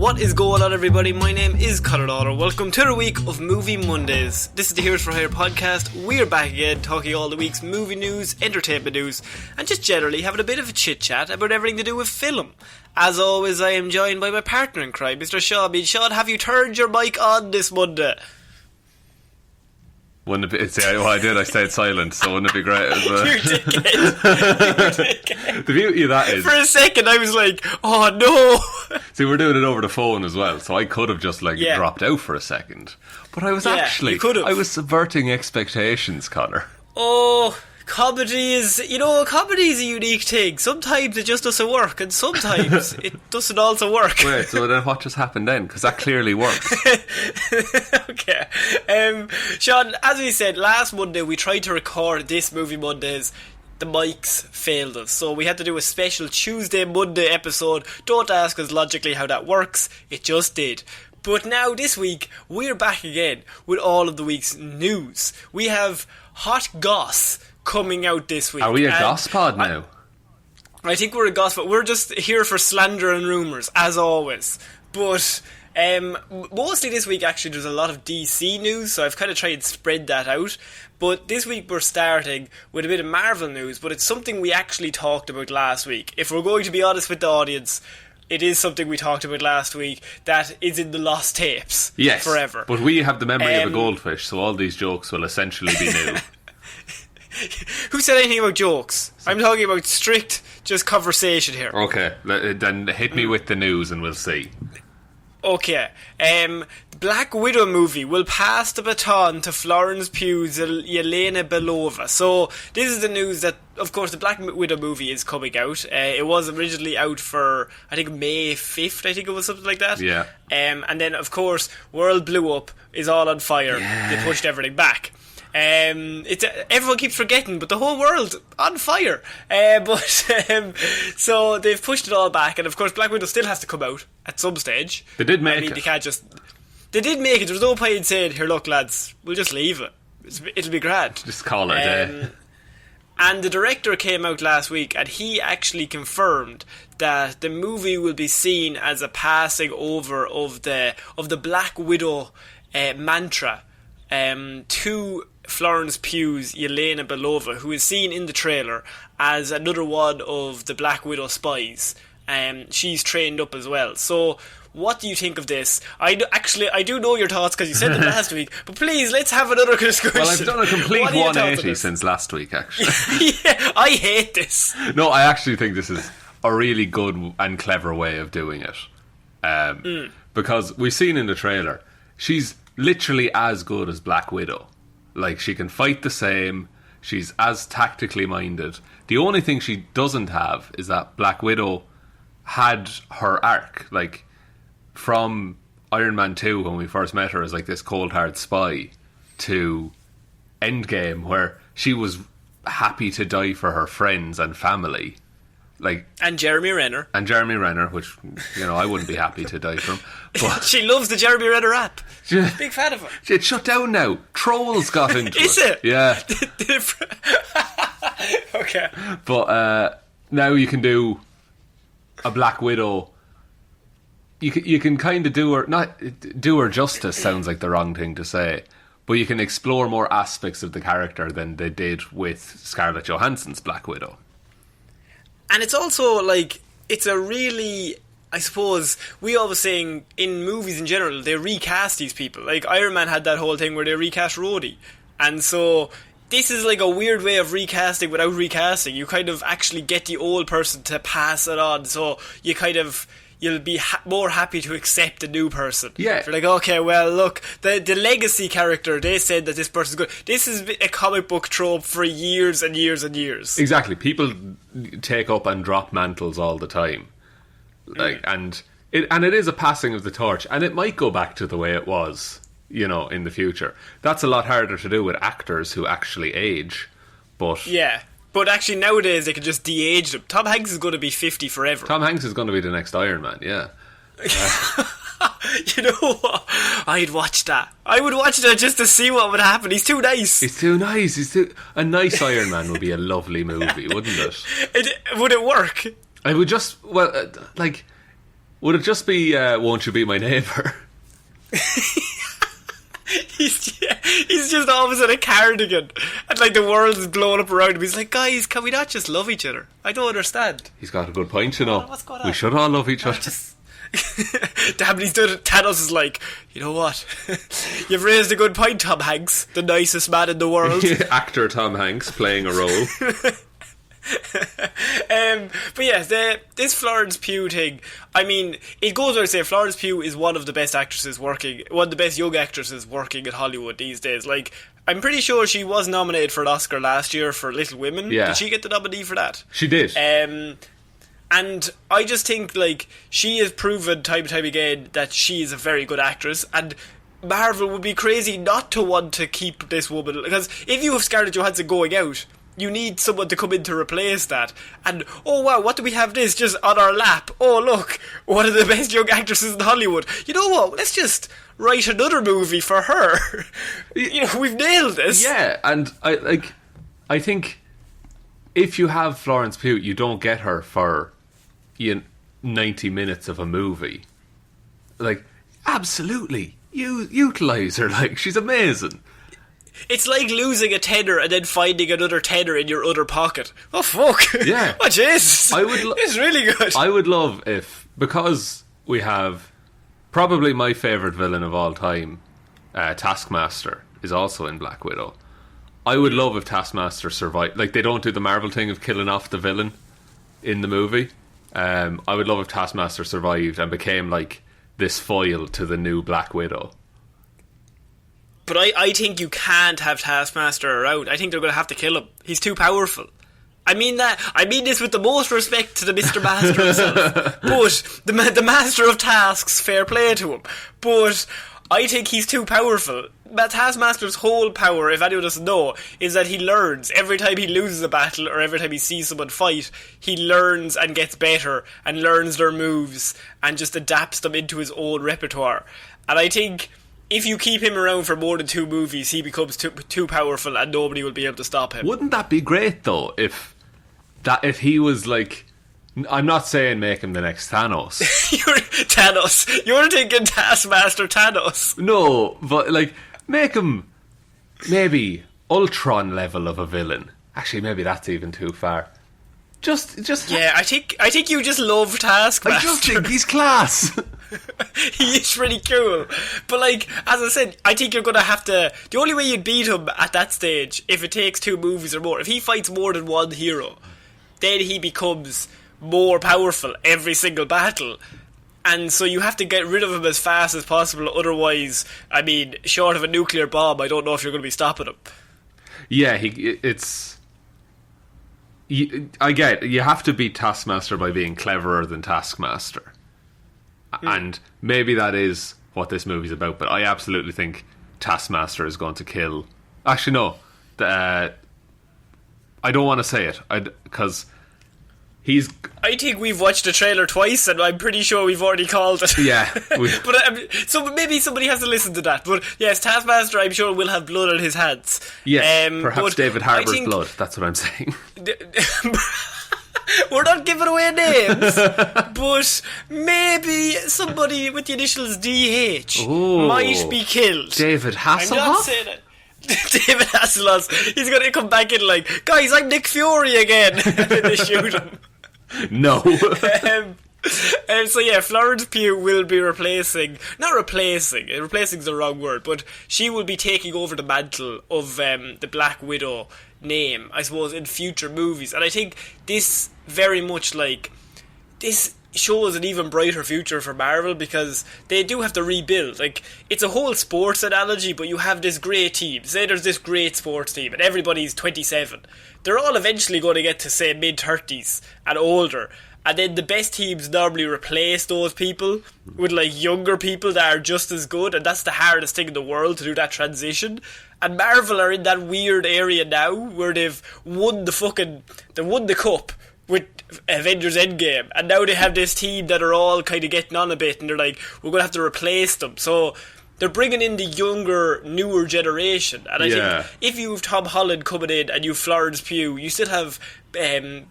What is going on, everybody? My name is Ciara Lawler. Welcome to the week of Movie Mondays. This is the Heroes for Hire podcast. We're back again talking all the week's movie news, entertainment news, and just generally having a bit of a chit-chat about everything to do with film. As always, I am joined by my partner in crime, Mr. Sean. Sean, have you turned your mic on this Monday? Wouldn't it be, see, what I did, I stayed silent, so wouldn't it be great as well? You dickhead. The beauty of that is... For a second, I was like, oh no! See, we're doing it over the phone as well, so I could have just, dropped out for a second. But I was I was subverting expectations, Connor. Oh... Comedy is a unique thing. Sometimes it just doesn't work, and sometimes it doesn't also work. Wait, so then what just happened then? Because that clearly works. Okay. Sean, as we said, last Monday we tried to record this Movie Mondays. The mics failed us, so we had to do a special Tuesday-Monday episode. Don't ask us logically how that works, it just did. But now, this week, we're back again with all of the week's news. We have hot goss coming out this week. Are we a goss pod now? I think we're a goss pod. We're just here for slander and rumours, as always. But mostly this week, actually, there's a lot of DC news, so I've kind of tried to spread that out. But this week we're starting with a bit of Marvel news, but it's something we actually talked about last week. If we're going to be honest with the audience, it is something we talked about last week that is in the lost tapes forever. But we have the memory of a goldfish, so all these jokes will essentially be new. Who said anything about jokes? I'm talking about strict just conversation here. Okay, then hit me with the news and we'll see. Okay, Black Widow movie will pass the baton to Florence Pugh's Yelena Belova. So this is the news that, of course, the Black Widow movie is coming out. It was originally out for, I think, May 5th, I think it was something like that. Yeah. And then, of course, world blew up, is all on fire. Yeah. They pushed everything back. Everyone keeps forgetting, but the whole world on fire. So they've pushed it all back, and of course Black Widow still has to come out at some stage. They did make it. They can't just. They did make it. There was no point in saying, "Here, look, lads, we'll just leave it. It'll be grand." Just call it a day. And the director came out last week, and he actually confirmed that the movie will be seen as a passing over of the Black Widow mantra to Florence Pugh's Yelena Belova, who is seen in the trailer as another one of the Black Widow spies. She's trained up as well. So, what do you think of this? I do know your thoughts because you said them last week, but please, let's have another discussion. Well, I've done a complete 180 since last week, actually. Yeah, I hate this. No, I actually think this is a really good and clever way of doing it. Because we've seen in the trailer, she's literally as good as Black Widow. Like, she can fight the same. She's as tactically minded. The only thing she doesn't have is that Black Widow had her arc. Like, from Iron Man 2, when we first met her as, like, this cold, hard spy, to Endgame, where she was happy to die for her friends and family. And Jeremy Renner, which, I wouldn't be happy to die from. But she loves the Jeremy Renner app. Big fan of it. It's shut down now. Trolls got into it. Is it? Yeah. Okay. But now you can do a Black Widow. You can kind of do her justice. Sounds like the wrong thing to say, but you can explore more aspects of the character than they did with Scarlett Johansson's Black Widow. And it's also, it's a really, I suppose, we always saying in movies in general, they recast these people. Like, Iron Man had that whole thing where they recast Rhodey. And so, this is like a weird way of recasting without recasting. You kind of actually get the old person to pass it on, so you'll be more happy to accept a new person. Yeah. You're like, okay, well, look, the legacy character, they said that this person's good. This is a comic book trope for years and years and years. Exactly. People take up and drop mantles all the time. And it is a passing of the torch, and it might go back to the way it was, in the future. That's a lot harder to do with actors who actually age, but... Yeah. But actually, nowadays, they can just de-age them. Tom Hanks is going to be 50 forever. Tom Hanks is going to be the next Iron Man, yeah. You know what? I'd watch that. I would watch that just to see what would happen. He's too nice. A nice Iron Man would be a lovely movie, wouldn't it? Would it work? I would just... Would it just be Won't You Be My Neighbour? He's just always in a cardigan and like the world is blowing up around him. He's like, guys, can we not just love each other? I don't understand. He's got a good point, you know. What's going on? We should all love each other. Damn, he's done it. Thanos is like, you know what? You've raised a good point, Tom Hanks, the nicest man in the world. Actor Tom Hanks playing a role. But yes, this Florence Pugh thing, I mean, it goes without saying Florence Pugh is one of the best actresses working, one of the best young actresses working in Hollywood these days. Like, I'm pretty sure she was nominated for an Oscar last year for Little Women. Yeah. Did she get the nominee for that? She did. And I just think, like, she has proven time and time again that she is a very good actress, and Marvel would be crazy not to want to keep this woman, because if you have Scarlett Johansson going out, you need someone to come in to replace that. And, oh wow, what do we have this just on our lap? Oh look, one of the best young actresses in Hollywood. You know what, let's just write another movie for her. You know, we've nailed this. Yeah, and I think if you have Florence Pugh, you don't get her for 90 minutes of a movie. Like, absolutely, you utilise her. Like, she's amazing. It's like losing a tenner and then finding another tenner in your other pocket. Oh fuck! Yeah. Oh jeez! It's really good. I would love if, because we have probably my favourite villain of all time, Taskmaster, is also in Black Widow. I would love if Taskmaster survived. Like, they don't do the Marvel thing of killing off the villain in the movie. I would love if Taskmaster survived and became like this foil to the new Black Widow. But I think you can't have Taskmaster around. I think they're going to have to kill him. He's too powerful. I mean this with the most respect to the Mr. Master himself. But the Master of Tasks, fair play to him. But I think he's too powerful. Taskmaster's whole power, if anyone doesn't know, is that he learns. Every time he loses a battle or every time he sees someone fight, he learns and gets better and learns their moves and just adapts them into his own repertoire. And I think if you keep him around for more than 2 movies, he becomes too powerful and nobody will be able to stop him. Wouldn't that be great though, if he was like, I'm not saying make him the next Thanos. You're Thanos. You're thinking Taskmaster Thanos. No, but like, make him maybe Ultron level of a villain. Actually, maybe that's even too far. Just yeah, I think you just love Taskmaster. I just think he's class. He is pretty cool. But like, as I said, I think you're going to have to... The only way you'd beat him at that stage, if it takes 2 movies or more, if he fights more than one hero, then he becomes more powerful every single battle. And so you have to get rid of him as fast as possible, otherwise, I mean, short of a nuclear bomb, I don't know if you're going to be stopping him. Yeah, I get it. You have to beat Taskmaster by being cleverer than Taskmaster. And maybe that is what this movie's about, but I absolutely think Taskmaster is going to kill... Actually, no. I don't want to say it, because he's... I think we've watched the trailer twice, and I'm pretty sure we've already called it. Yeah. But so maybe somebody has to listen to that. But yes, Taskmaster, I'm sure, will have blood on his hands. Yes, perhaps David Harbour's blood. That's what I'm saying. We're not giving away names, but maybe somebody with the initials DH might be killed. David Hasselhoff? I'm not saying it. David Hasselhoff. He's going to come back in like, guys, I'm Nick Fury again. And then they shoot him. No. So yeah, Florence Pugh will be replacing is the wrong word, but she will be taking over the mantle of the Black Widow name, I suppose, in future movies. And I think this very much, like, this shows an even brighter future for Marvel, because they do have to rebuild. Like, it's a whole sports analogy, but you have this great team. Say there's this great sports team and everybody's 27. They're all eventually going to get to, say, mid-30s and older. And then the best teams normally replace those people with, like, younger people that are just as good, and that's the hardest thing in the world, to do that transition. And Marvel are in that weird area now where they've won the cup with Avengers Endgame, and now they have this team that are all kind of getting on a bit, and they're like, we're going to have to replace them. So they're bringing in the younger, newer generation. And I think if you have Tom Holland coming in and you have Florence Pugh, you still have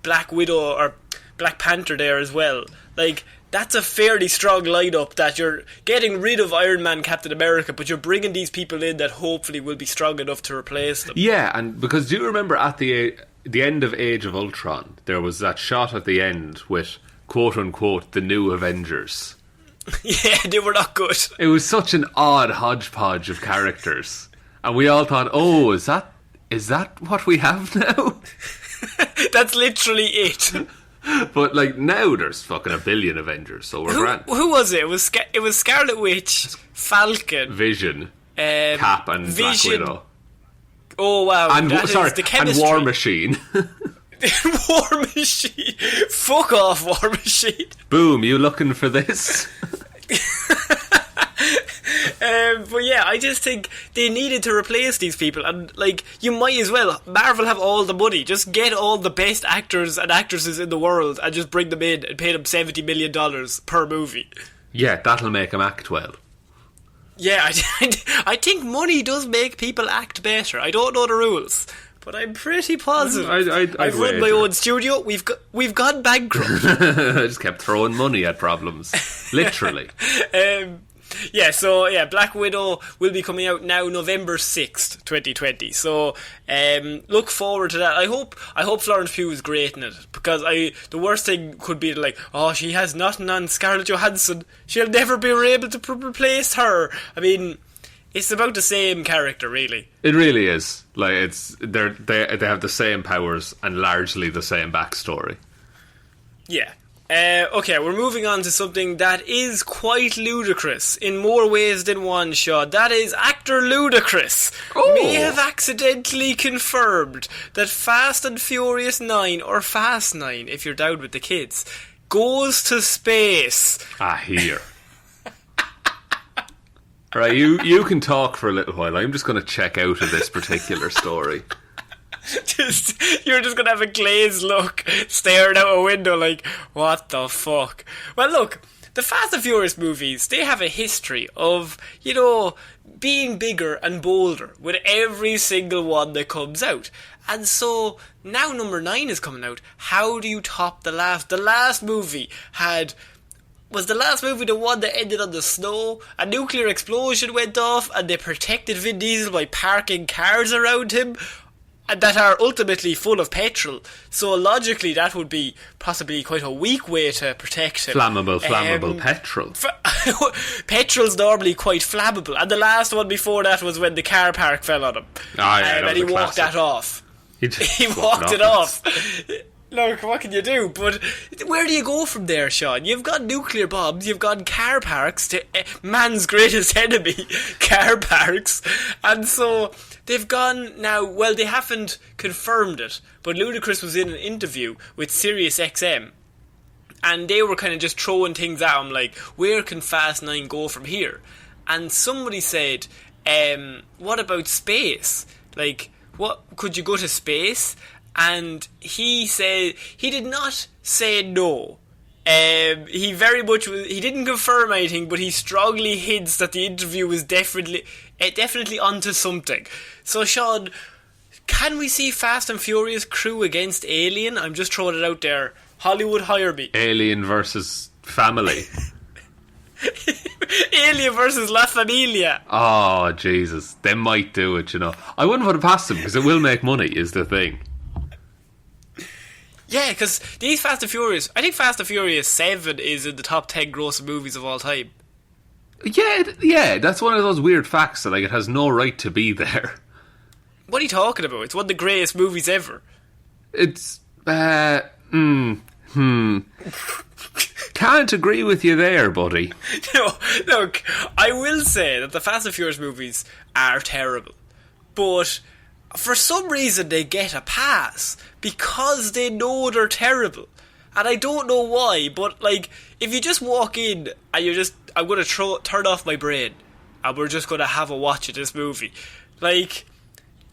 Black Widow or Black Panther there as well. Like, that's a fairly strong lineup, that you're getting rid of Iron Man, Captain America, but you're bringing these people in that hopefully will be strong enough to replace them. Yeah, and because do you remember at the end of Age of Ultron, there was that shot at the end with, quote-unquote, the new Avengers. Yeah, they were not good. It was such an odd hodgepodge of characters. And we all thought, oh, is that what we have now? That's literally it. But, like, now there's fucking a billion Avengers, so we're grand. Who was it? It was Scarlet Witch, Falcon, Vision, Cap, and Vision. Black Widow. Oh, wow. And, the chemistry. and War Machine. War Machine. Fuck off, War Machine. Boom, you looking for this? But yeah, I just think they needed to replace these people, and like, you might as well. Marvel have all the money, just get all the best actors and actresses in the world and just bring them in and pay them $70 million per movie. Yeah, that'll make them act well. Yeah, I think money does make people act better. I don't know the rules, but I'm pretty positive. I've run my own studio. We've gone bankrupt. I just kept throwing money at problems, literally. Black Widow will be coming out now November 6th, 2020. So look forward to that. I hope Florence Pugh is great in it, because the worst thing could be like, oh, she has nothing on Scarlett Johansson. She'll never be able to replace her. I mean, it's about the same character, really. It really is. Like, they have the same powers and largely the same backstory. Yeah. Okay, we're moving on to something that is quite ludicrous in more ways than one, Sean. That is, actor Ludacris may have accidentally confirmed that Fast and Furious 9, or Fast 9 if you're down with the kids, goes to space. Here. Right, you can talk for a little while. I'm just going to check out of this particular story. You're just going to have a glazed look, staring out a window like, what the fuck? Well, look, the Fast and Furious movies, they have a history of, being bigger and bolder with every single one that comes out. And so, now number 9 is coming out. How do you top the last? The last movie was the last movie the one that ended on the snow? A nuclear explosion went off and they protected Vin Diesel by parking cars around him that are ultimately full of petrol. So logically that would be possibly quite a weak way to protect him. Flammable petrol. Petrol's normally quite flammable. And the last one before that was when the car park fell on him. And he walked that off. He walked it off. Look, what can you do? But where do you go from there, Sean? You've got nuclear bombs, you've got car parks, to man's greatest enemy, car parks. And so they've gone now, well, they haven't confirmed it, but Ludacris was in an interview with Sirius XM, and they were kind of just throwing things at him like, where can Fast 9 go from here? And somebody said, what about space? Like, what, could you go to space? And he said he did not say no. He very much he didn't confirm anything, but he strongly hints that the interview was definitely onto something. So, Sean, can we see Fast and Furious crew against Alien? I'm just throwing it out there. Hollywood, hire me. Alien versus Family. Alien versus La Familia. Oh, Jesus. They might do it, I wouldn't put it past them, because it will make money, is the thing. Yeah, because these Fast and Furious, I think Fast and Furious 7 is in the top 10 grossing movies of all time. Yeah, that's one of those weird facts that it has no right to be there. What are you talking about? It's one of the greatest movies ever. It's, Can't agree with you there, buddy. No, look, I will say that the Fast and Furious movies are terrible. But for some reason they get a pass because they know they're terrible. And I don't know why, but like, if you just walk in and I'm going to turn off my brain and we're just going to have a watch of this movie. Like,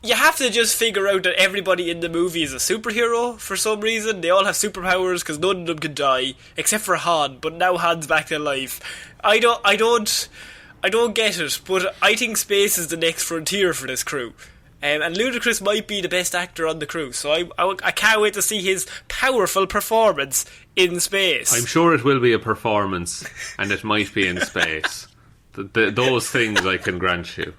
you have to just figure out that everybody in the movie is a superhero for some reason. They all have superpowers because none of them can die, except for Han, but now Han's back to life. I don't get it, but I think space is the next frontier for this crew. And Ludacris might be the best actor on the crew, so I can't wait to see his powerful performance in space. I'm sure it will be a performance, and it might be in space. Those things I can grant you.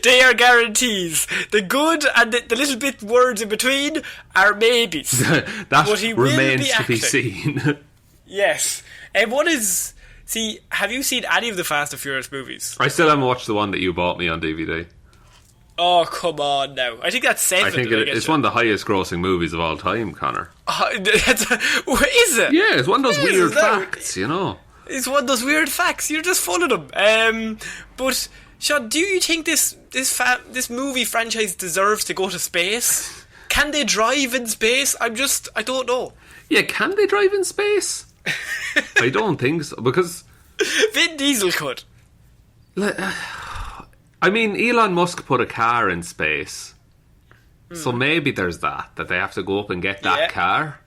They are guarantees. The good and the little bit words in between are maybes. That but he remains will be to be seen. Yes. And have you seen any of the Fast and Furious movies? I still haven't watched the one that you bought me on DVD. Oh, come on now. I think that's 7. I think it's one of the highest grossing movies of all time, Connor. Is it? Yeah, it's one of those weird facts, you know. It's one of those weird facts. You're just full of them. But Sean, do you think this movie franchise deserves to go to space? Can they drive in space? I don't know. Yeah, can they drive in space? I don't think so, because Vin Diesel could. I mean, Elon Musk put a car in space, so maybe there's that they have to go up and get that car.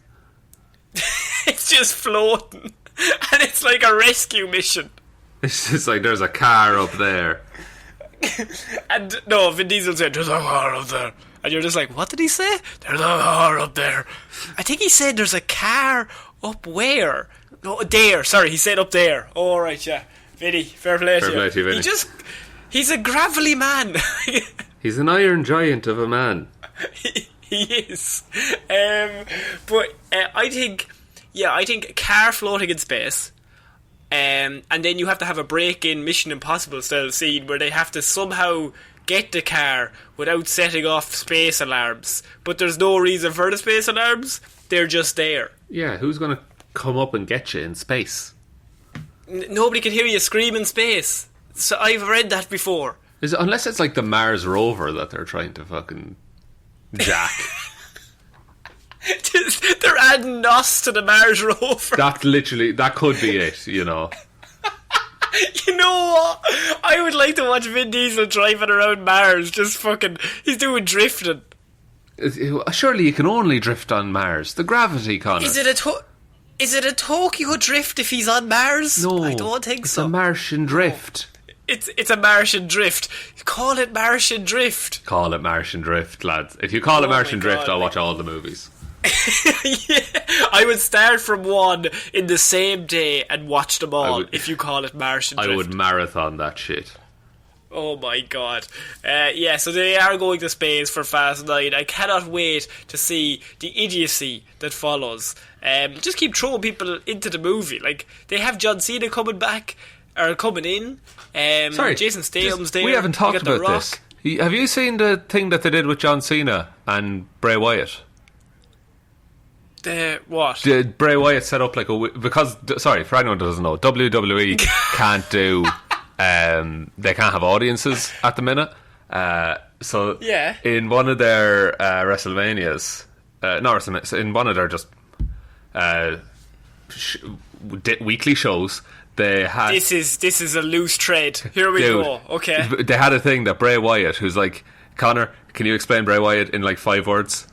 It's just floating. And it's like a rescue mission. It's just like there's a car up there. And no, Vin Diesel said there's a car up there. And you're just like, what did he say? There's a car up there. I think he said there's a car up where? No, there. Sorry, he said up there. Oh, right, yeah. Vinny, fair play to you. Vinny. He's a gravelly man. He's an iron giant of a man. He is. But I think car floating in space, and then you have to have a break-in Mission Impossible style scene where they have to somehow get the car without setting off space alarms. But there's no reason for the space alarms. They're just there. Yeah, who's going to come up and get you in space? Nobody can hear you scream in space. So I've read that before. Unless it's like the Mars rover that they're trying to fucking jack. They're adding NOS to the Mars rover. That could be it, you know. You know what? I would like to watch Vin Diesel driving around Mars, just fucking... He's doing drifting. Surely you can only drift on Mars. The gravity, Connor. Is it a Tokyo drift if he's on Mars? No, I don't think it's so. It's a Martian drift. It's a Martian drift. Call it Martian drift. Call it Martian drift, lads. If you call it Martian drift, I'll watch all the movies. Yeah, I would start from one in the same day and watch them all. If you call it Martian drift, I would marathon that shit. Oh my god. Yeah, so they are going to space for Fast 9. I cannot wait to see the idiocy that follows. Just keep throwing people into the movie. Like, they have John Cena coming back, or coming in. Sorry, Jason Statham's there. We haven't talked about this. Have you seen the thing that they did with John Cena and Bray Wyatt? What? Bray Wyatt set up like because, sorry, for anyone who doesn't know, WWE can't do... they can't have audiences at the minute. So yeah. In one of their WrestleManias, not WrestleMania, in one of their just weekly shows, they had... This is a loose thread. Here we go. Okay. They had a thing that Bray Wyatt, who's like... Connor, can you explain Bray Wyatt in like 5 words?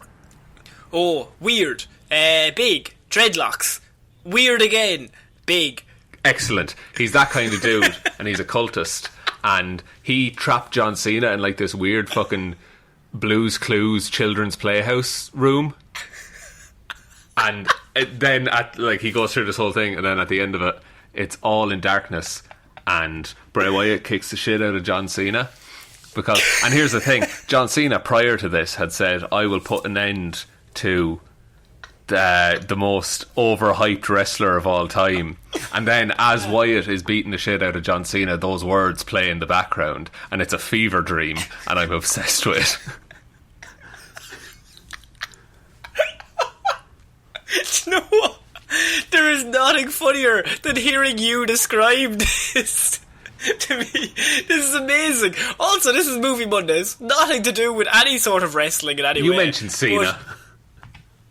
Oh, weird. Big. Dreadlocks. Weird again. Big. Excellent. He's that kind of dude, and he's a cultist. And he trapped John Cena in like this weird fucking Blue's Clues children's playhouse room. And then he goes through this whole thing, and then at the end of it, it's all in darkness, and Bray Wyatt kicks the shit out of John Cena. And here's the thing, John Cena prior to this had said, I will put an end to the most overhyped wrestler of all time. And then as Wyatt is beating the shit out of John Cena, those words play in the background, and it's a fever dream, and I'm obsessed with it. Do you know what? There is nothing funnier than hearing you describe this to me. This is amazing. Also, this is Movie Mondays. Nothing to do with any sort of wrestling in any way. You mentioned Cena.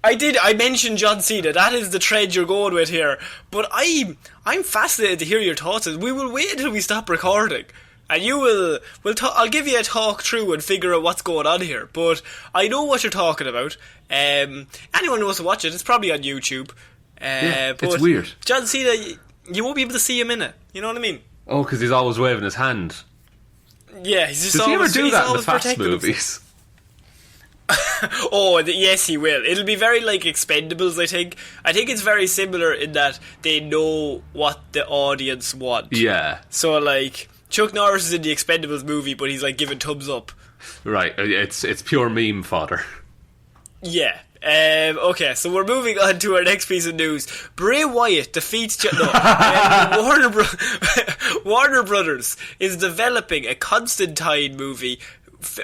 I did. I mentioned John Cena. That is the trend you're going with here. But I'm fascinated to hear your thoughts. We will wait until we stop recording, and I'll give you a talk through and figure out what's going on here. But I know what you're talking about. Anyone who wants to watch it, it's probably on YouTube. But it's but weird. John Cena, you won't be able to see him in it. You know what I mean? Oh, because he's always waving his hand. Yeah, he's just Does he ever always, do he's that in the always Fast protecting movies? Yes, he will. It'll be very like Expendables, I think. I think it's very similar in that they know what the audience want. Yeah. So, like, Chuck Norris is in the Expendables movie, but he's, like, giving thumbs up. Right, it's pure meme fodder. Yeah. Okay, so we're moving on to our next piece of news. Bray Wyatt defeats... Warner Brothers is developing a Constantine movie,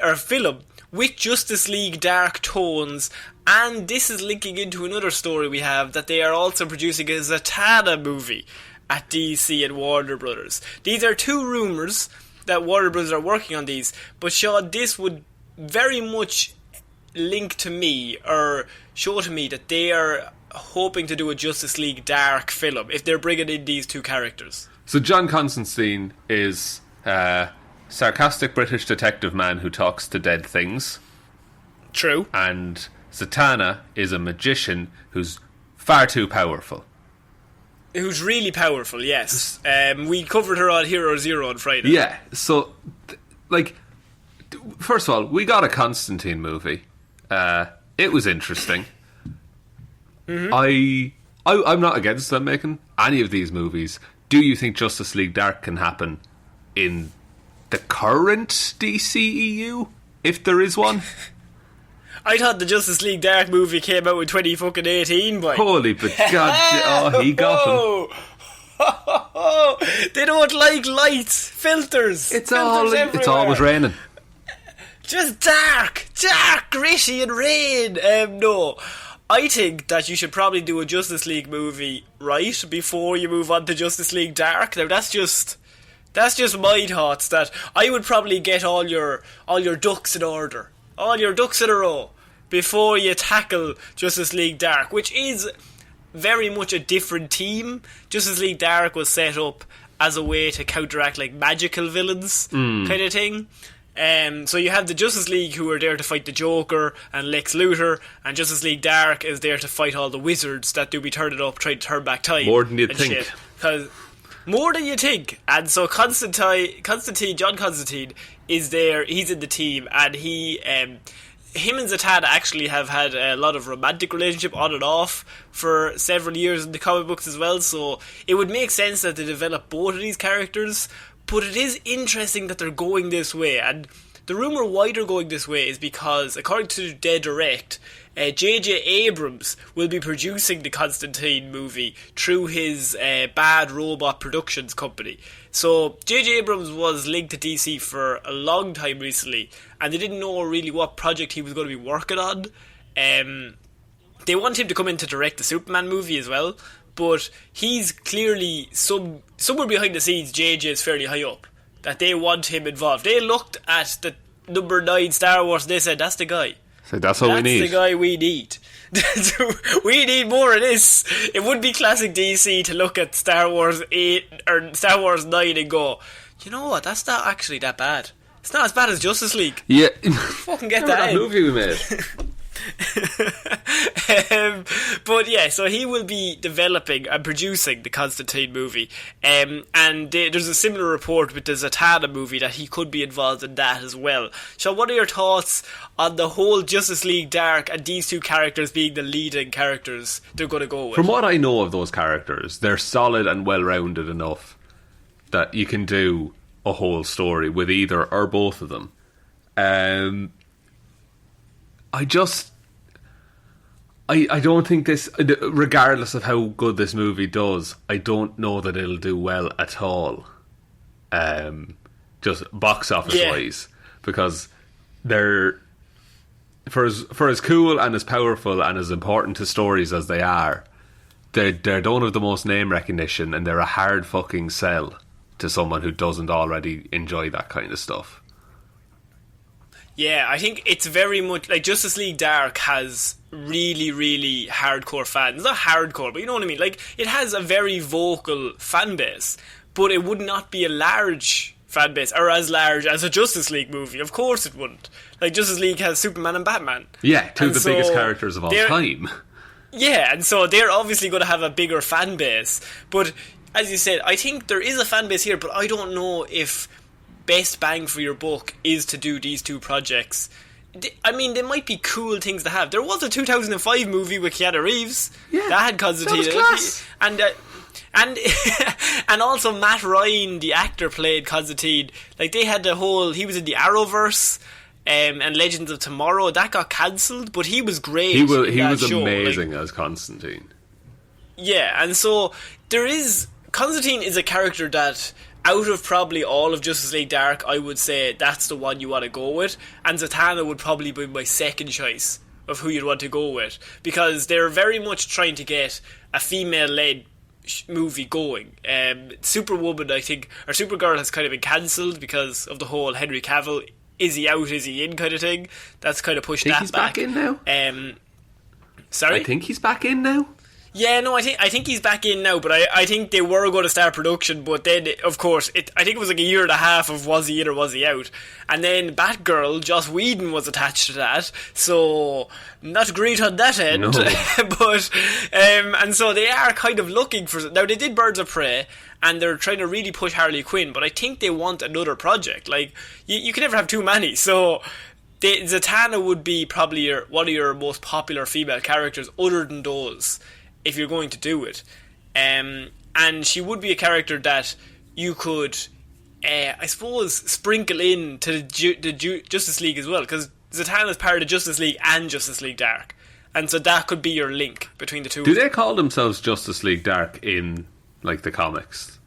or film, with Justice League dark tones, and this is linking into another story we have, that they are also producing a Zatanna movie at DC and Warner Brothers. These are two rumours that Warner Brothers are working on these, but Sean, this would very much link to me, or show to me, that they are hoping to do a Justice League dark film, if they're bringing in these two characters. So John Constantine is sarcastic British detective man who talks to dead things. True. And Zatanna is a magician who's far too powerful. Who's really powerful, yes. We covered her on Hero Zero on Friday. Yeah, so, first of all, we got a Constantine movie. It was interesting. I'm not against them making any of these movies. Do you think Justice League Dark can happen in the current DCEU, if there is one? I thought the Justice League Dark movie came out in 2018, boy. Holy but God, he got him. They don't like lights, filters. It's always raining. Just dark, gritty and rain. No, I think that you should probably do a Justice League movie right before you move on to Justice League Dark. Now that's just my thoughts. That I would probably get all your ducks in order, all your ducks in a row, before you tackle Justice League Dark, which is very much a different team. Justice League Dark was set up as a way to counteract like magical villains kind of thing. So you have the Justice League, who are there to fight the Joker and Lex Luthor, and Justice League Dark is there to fight all the wizards that do be turning up, trying to turn back time. More than you'd think. More than you think. And so John Constantine is there, he's in the team, and him and Zatanna actually have had a lot of romantic relationship on and off for several years in the comic books as well, so it would make sense that they develop both of these characters. But it is interesting that they're going this way, and the rumour why they're going this way is because, according to Dead Direct, J.J. Abrams will be producing the Constantine movie through his Bad Robot Productions company. So J.J. Abrams was linked to DC for a long time recently, and they didn't know really what project he was going to be working on. They want him to come in to direct the Superman movie as well, but he's clearly somewhere behind the scenes. JJ is fairly high up, that they want him involved. They looked at the number 9 Star Wars and they said, that's the guy. So that's what we need. That's the guy we need. We need more of this. It would be classic DC to look at Star Wars 8 or Star Wars 9 and go, you know what, that's not actually that bad. It's not as bad as Justice League. Yeah. Fucking get that movie we made. But yeah, so he will be developing and producing the Constantine movie, and there's a similar report with the Zatanna movie that he could be involved in that as well. So what are your thoughts on the whole Justice League Dark and these two characters being the leading characters they're going to go with? From what I know of those characters, they're solid and well-rounded enough that you can do a whole story with either or both of them. I don't think this, regardless of how good this movie does, I don't know that it'll do well at all. Just box office wise, because they're for as cool and as powerful and as important to stories as they are, they don't have the most name recognition, and they're a hard fucking sell to someone who doesn't already enjoy that kind of stuff. Yeah, I think it's very much like Justice League Dark has really, really hardcore fans. Not hardcore, but you know what I mean. Like, it has a very vocal fan base, but it would not be a large fan base, or as large as a Justice League movie. Of course it wouldn't. Like, Justice League has Superman and Batman. Yeah, two of the biggest characters of all time. Yeah, and so they're obviously going to have a bigger fan base. But, as you said, I think there is a fan base here, but I don't know if best bang for your buck is to do these two projects. I mean, they might be cool things to have. There was a 2005 movie with Keanu Reeves. Yeah, that had Constantine that was in it. And and also Matt Ryan, the actor, played Constantine. Like, they had the whole... He was in the Arrowverse and Legends of Tomorrow. That got cancelled, but he was great. He was show. amazing as Constantine. Yeah, and so there is... Constantine is a character that... Out of probably all of Justice League Dark, I would say that's the one you want to go with. And Zatanna would probably be my second choice of who you'd want to go with. Because they're very much trying to get a female-led movie going. Superwoman, I think, or Supergirl has kind of been cancelled because of the whole Henry Cavill, is he out, is he in kind of thing. That's kind of pushed that back. He's back in now? Sorry? I think he's back in now. Yeah, no, I think he's back in now, but I think they were going to start production, but then, of course, I think it was like a year and a half of was he in or was he out, and then Batgirl, Joss Whedon was attached to that, so not great on that end, no. But, and so they are kind of looking for, now they did Birds of Prey, and they're trying to really push Harley Quinn, but I think they want another project, like, you can never have too many, so... Zatanna would be probably one of your most popular female characters other than those, if you're going to do it. And she would be a character that you could, I suppose, sprinkle in to the Justice League as well, because Zatanna is part of the Justice League and Justice League Dark. And so that could be your link between the two. Do they call themselves Justice League Dark in, like, the comics?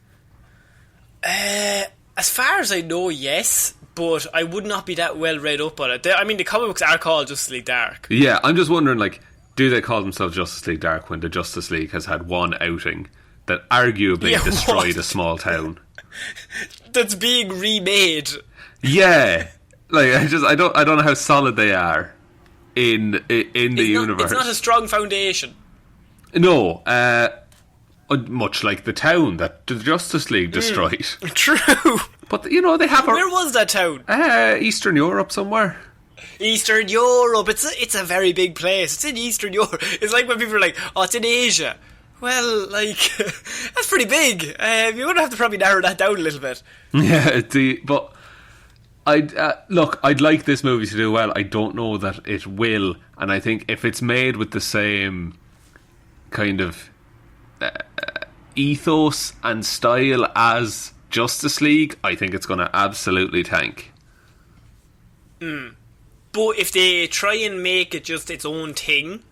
As far as I know, yes, but I would not be that well read up on it. I mean, the comic books are called Justice League Dark. Yeah, I'm just wondering, like, do they call themselves Justice League Dark when the Justice League has had one outing that arguably destroyed a small town? That's being remade. Yeah, like I don't know how solid they are in the universe. It's not a strong foundation. No, much like the town that the Justice League destroyed. True. But, you know, they have... Where was that town? Eastern Europe somewhere. Eastern Europe. It's a very big place. It's in Eastern Europe. It's like when people are like, oh, it's in Asia. Well, like, that's pretty big. You're going to have to probably narrow that down a little bit. Yeah, but... I'd like this movie to do well. I don't know that it will. And I think if it's made with the same kind of ethos and style as Justice League, I think it's going to absolutely tank. But if they try and make it just its own thing,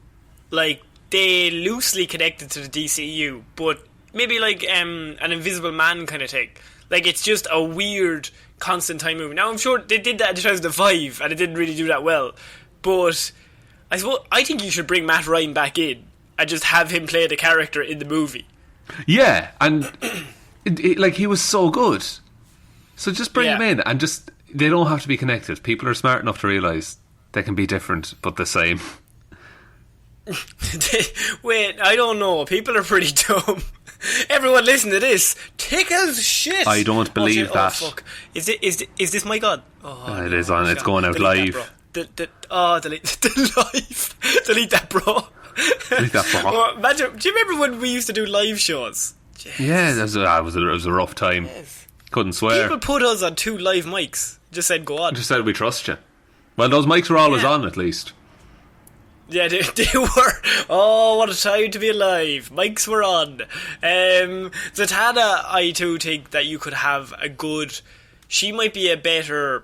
like, they loosely connected to the DCU, but maybe like an Invisible Man kind of thing. Like, it's just a weird Constantine movie. Now, I'm sure they did that in 2005, and it didn't really do that well. But I think you should bring Matt Ryan back in and just have him play the character in the movie. Yeah, and like, he was so good. So just bring him in, and just... They don't have to be connected. People are smart enough to realise they can be different but the same. Wait, I don't know. People are pretty dumb. Everyone listen to this. Take as shit. I don't believe that. Oh, fuck. Is this my god? Oh, it is on. It's going out live. Delete that, bro. Delete that, bro. Well, imagine, do you remember when we used to do live shows? Jeez. Yeah, it was a rough time. Yes. Couldn't swear. People put us on 2 live mics. Just said go on. Just said we trust you. Well, those mics were always on, at least. Yeah, they were. Oh, what a time to be alive. Mics were on. Zatanna, I do think that you could have a good... She might be a better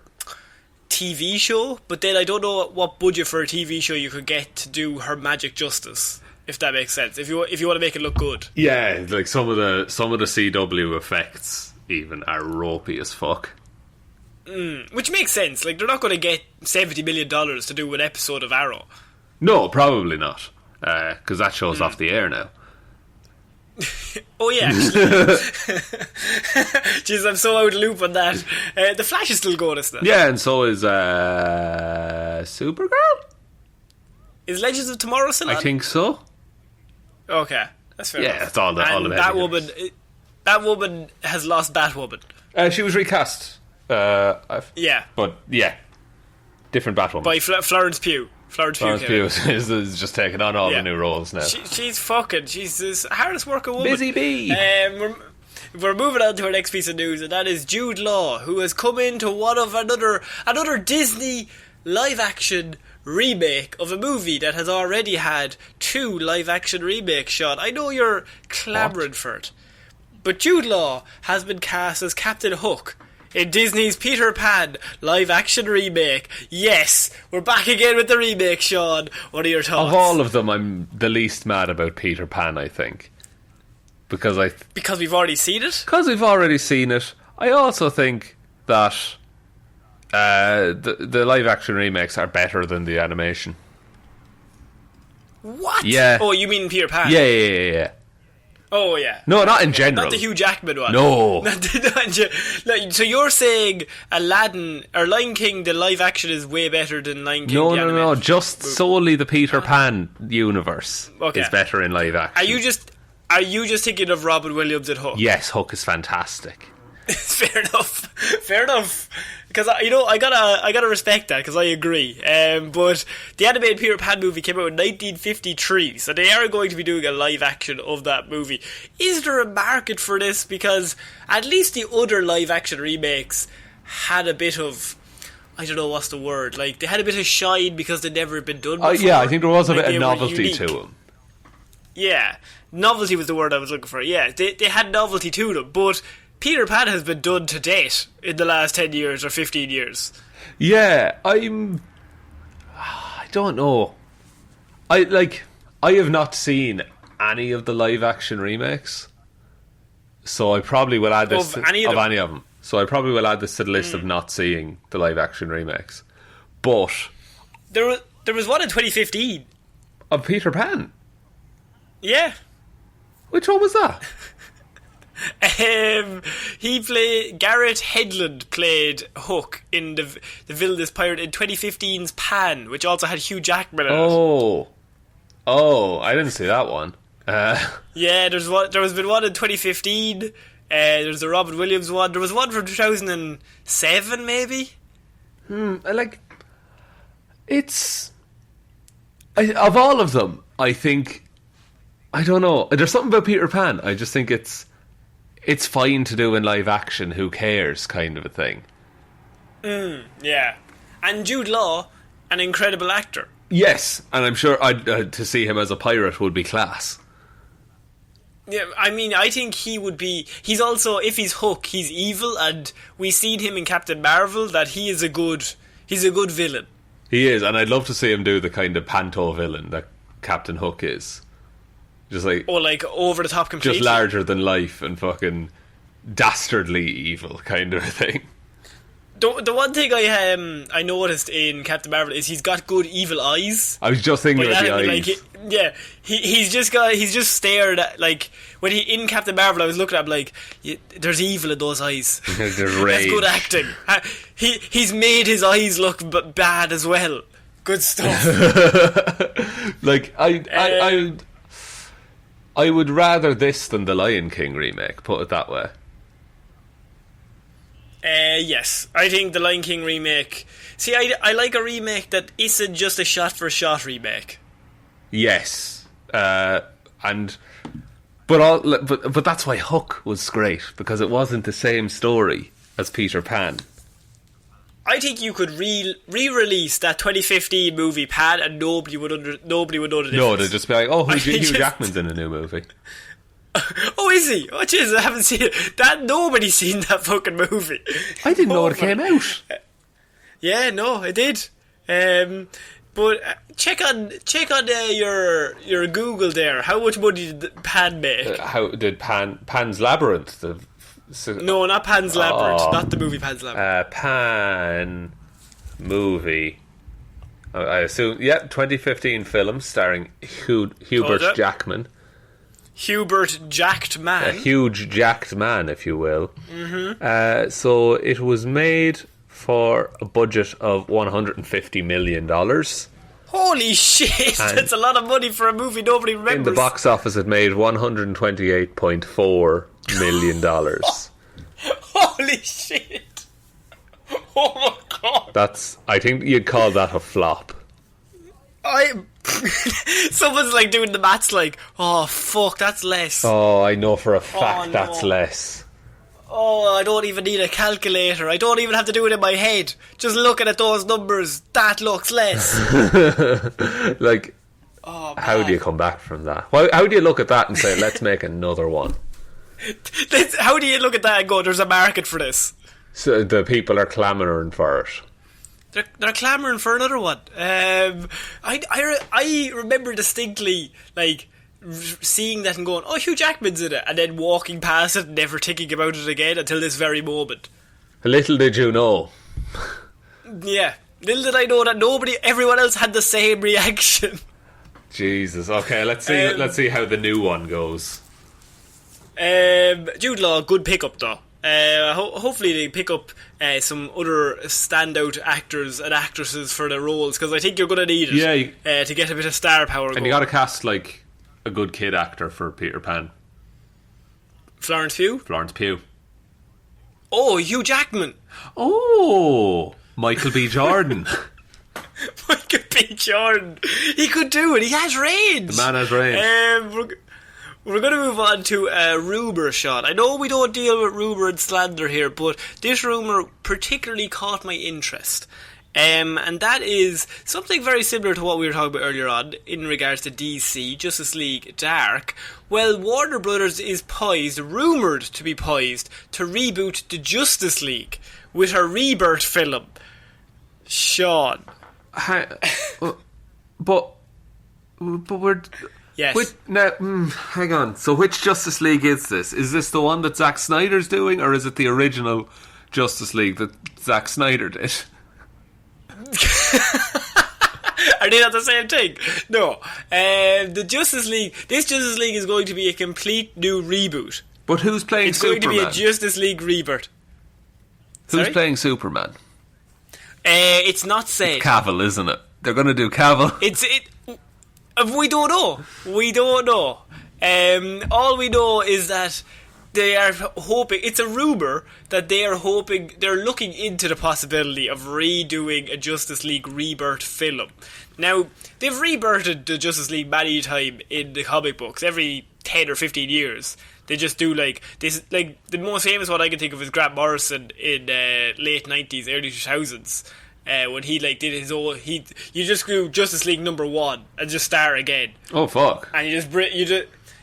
TV show, but then I don't know what budget for a TV show you could get to do her magic justice, if that makes sense. If you want to make it look good. Yeah, like some of the CW effects even are ropey as fuck. Which makes sense. Like, they're not going to get $70 million to do an episode of Arrow. No, probably not. Because that show's off the air now. Oh, yeah, actually. Jeez, I'm so out of loop on that. The Flash is still going, isn't it? Yeah, and so is Supergirl? Is Legends of Tomorrow still on? I think so. Okay, that's fair enough. Yeah, it's all the Batwoman has lost Batwoman. She was recast. Yeah. But, yeah. Different Batwoman. By Florence Pugh. Florence Pugh is just taking on all the new roles now. She's this hardest working woman. Busy bee. we're moving on to our next piece of news, and that is Jude Law, who has come into one of another Disney live-action remake of a movie that has already had 2 live-action remakes shot. I know you're clamouring for it, but Jude Law has been cast as Captain Hook in Disney's Peter Pan live-action remake. Yes, we're back again with the remake, Sean. What are your thoughts? Of all of them, I'm the least mad about Peter Pan, I think. Because we've already seen it? Because we've already seen it. I also think that the live-action remakes are better than the animation. What? Yeah. Oh, you mean Peter Pan? Yeah. Oh, yeah. No, not in general. Not the Hugh Jackman one. No. So you're saying Aladdin or Lion King, the live action is way better than Lion King? No. Just solely the Peter Pan universe is better in live action. Are you just thinking of Robin Williams and Hook? Yes, Hook is fantastic. Fair enough. Because I gotta respect that, because I agree. But the animated Peter Pan movie came out in 1953, so they are going to be doing a live action of that movie. Is there a market for this? Because at least the other live action remakes had a bit of, I don't know what's the word, like they had a bit of shine because they'd never been done before. Yeah, I think there was a bit of novelty to them. Yeah, novelty was the word I was looking for. Yeah, they had novelty to them, but Peter Pan has been done to date in the last 10 years or 15 years. Yeah, I don't know. I have not seen any of the live action remakes, so I probably will add this of any of them. So I probably will add this to the list of not seeing the live action remakes. But there was one in 2015 of Peter Pan. Yeah. Which one was that? Garrett Hedlund played Hook in the villainous pirate in 2015's Pan, which also had Hugh Jackman in it. Oh, I didn't see that one. Yeah, there has been one in 2015. There's the Robin Williams one. There was one from 2007, maybe. Of all of them, I think, I don't know. There's something about Peter Pan. I just think it's fine to do in live action. Who cares, kind of a thing. Yeah, and Jude Law, an incredible actor. Yes, and I'm sure to see him as a pirate would be class. Yeah, I mean, I think he would be. He's also, if he's Hook, he's evil, and we've seen him in Captain Marvel that he's a good villain. He is, and I'd love to see him do the kind of panto villain that Captain Hook is. Just like over the top completely. Just larger than life and fucking dastardly evil kind of a thing. The one thing I noticed in Captain Marvel is he's got good evil eyes. I was just thinking about the eyes. He's just stared at, like, when he in Captain Marvel I was looking at him like, there's evil in those eyes. There's rage. That's good acting. He's made his eyes look bad as well. Good stuff. Like I would rather this than the Lion King remake, put it that way. Yes, I think the Lion King remake. See, I like a remake that isn't just a shot-for-shot remake. Yes, but that's why Hook was great, because it wasn't the same story as Peter Pan. I think you could re-release that 2015 movie Pan, and nobody would know the difference. No, they'd just be like, "Oh, Hugh Jackman's in a new movie." Oh, is he? Oh, jeez, I haven't seen it. Nobody's seen that fucking movie. I didn't know it came out. Yeah, no, it did. But check on your Google there. How much money did Pan make? How did Pan's Labyrinth? No, not Pan's Labyrinth. Not the movie Pan's Labyrinth. Pan movie. I assume, 2015 film starring Hubert Jackman. Hubert Jacked Man. A huge jacked man, if you will. Mm-hmm. So it was made for a budget of $150 million. Holy shit! And that's a lot of money for a movie nobody remembers. In the box office, it made $128.4 million. Holy shit! Oh my god! I think you'd call that a flop. Someone's like doing the maths like, oh fuck, that's less. Oh, I know for a fact that's less. Oh, I don't even need a calculator. I don't even have to do it in my head. Just looking at those numbers, that looks less. Like, how do you come back from that? How do you look at that and say, let's make another one? How do you look at that and go, there's a market for this? So the people are clamouring for it. They're clamouring for another one. I remember distinctly, like, seeing that and going, oh, Hugh Jackman's in it, and then walking past it and never thinking about it again until this very moment. Little did you know. Yeah, little did I know that everyone else had the same reaction. Jesus. Okay, let's see how the new one goes. Jude Law, good pickup though. Hopefully they pick up some other standout actors and actresses for the roles, because I think you're going to need it to get a bit of star power going. And you got to cast like a good kid actor for Peter Pan. Florence Pugh? Florence Pugh. Oh, Hugh Jackman. Oh, Michael B. Jordan. Michael B. Jordan. He could do it. He has range. The man has range. We're going to move on to a rumour shot. I know we don't deal with rumour and slander here, but this rumour particularly caught my interest. And that is something very similar to what we were talking about earlier on in regards to DC, Justice League Dark. Well, Warner Brothers is rumoured to be poised, to reboot the Justice League with a rebirth film. Sean. But we're... Yes. Hang on. So which Justice League is this? Is this the one that Zack Snyder's doing, or is it the original Justice League that Zack Snyder did? Are they not the same thing? No. The Justice League... This Justice League is going to be a complete new reboot. But who's playing Superman? It's going to be a Justice League rebirth. Who's playing Superman? It's not said. It's Cavill, isn't it? They're going to do Cavill. We don't know. All we know is that they are hoping, it's a rumour that they're looking into the possibility of redoing a Justice League rebirth film. Now, they've rebirthed the Justice League many times in the comic books, every 10 or 15 years. They just do like this. Like, the most famous one I can think of is Grant Morrison in late 90s, early 2000s. When he like did his own, you just do Justice League #1 and just start again. Oh fuck! And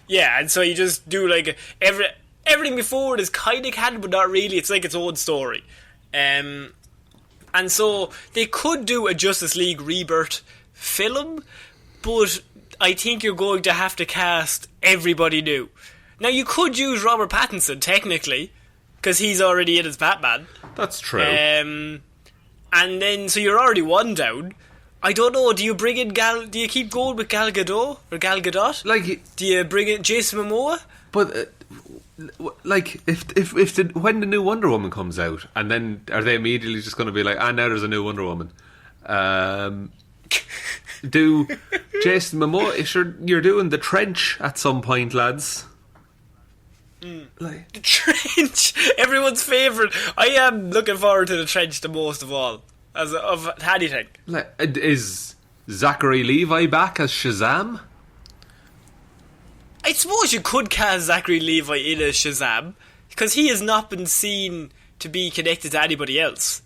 and so you just do like everything before it is kind of canon, but not really. It's like its own story. And so they could do a Justice League rebirth film, but I think you're going to have to cast everybody new. Now you could use Robert Pattinson technically, because he's already in as Batman. That's true. And then, so you're already one down. I don't know, do you bring in do you keep going with Gal Gadot? Or Gal Gadot? Like, do you bring in Jason Momoa? But, like, when the new Wonder Woman comes out, and then are they immediately just going to be like, now there's a new Wonder Woman? Do Jason Momoa, you're doing The Trench at some point, lads. The Trench, everyone's favourite. I am looking forward to The Trench the most of all, of anything. Like, is Zachary Levi back as Shazam? I suppose you could cast Zachary Levi in as Shazam, because he has not been seen to be connected to anybody else.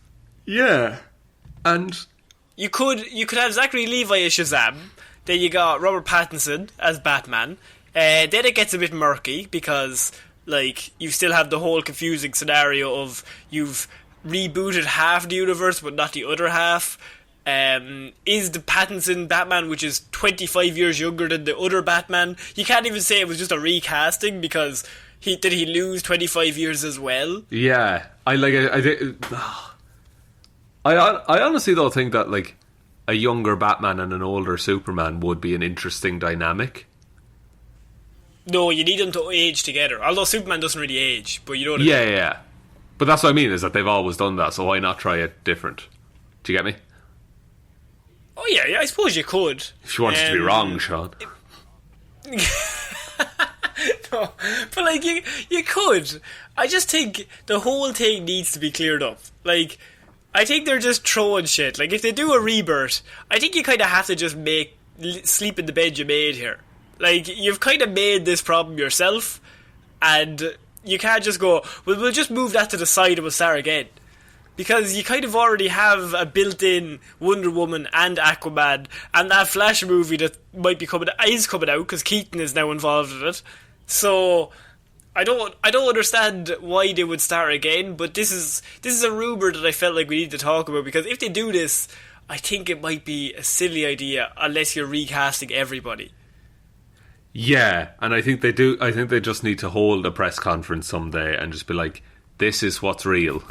Yeah, and you could have Zachary Levi as Shazam. Then you got Robert Pattinson as Batman. Then it gets a bit murky because, like, you still have the whole confusing scenario of you've rebooted half the universe but not the other half. Is the Pattinson Batman, which is 25 years younger than the other Batman, you can't even say it was just a recasting because did he lose 25 years as well? Yeah, I honestly don't think that like a younger Batman and an older Superman would be an interesting dynamic. No, you need them to age together. Although Superman doesn't really age, but you know what I mean. Yeah. But that's what I mean, is that they've always done that, so why not try it different? Do you get me? Oh yeah, I suppose you could. If you wanted to be wrong, Sean. No, but like you could. I just think the whole thing needs to be cleared up. Like, I think they're just throwing shit. Like, if they do a rebirth, I think you kind of have to just sleep in the bed you made here. Like, you've kind of made this problem yourself, and you can't just go, well, we'll just move that to the side and we'll start again. Because you kind of already have a built-in Wonder Woman and Aquaman, and that Flash movie that is coming out, because Keaton is now involved in it. So I don't understand why they would start again, but this is a rumour that I felt like we need to talk about, because if they do this, I think it might be a silly idea unless you're recasting everybody. Yeah, and I think they do. I think they just need to hold a press conference someday and just be like, this is what's real.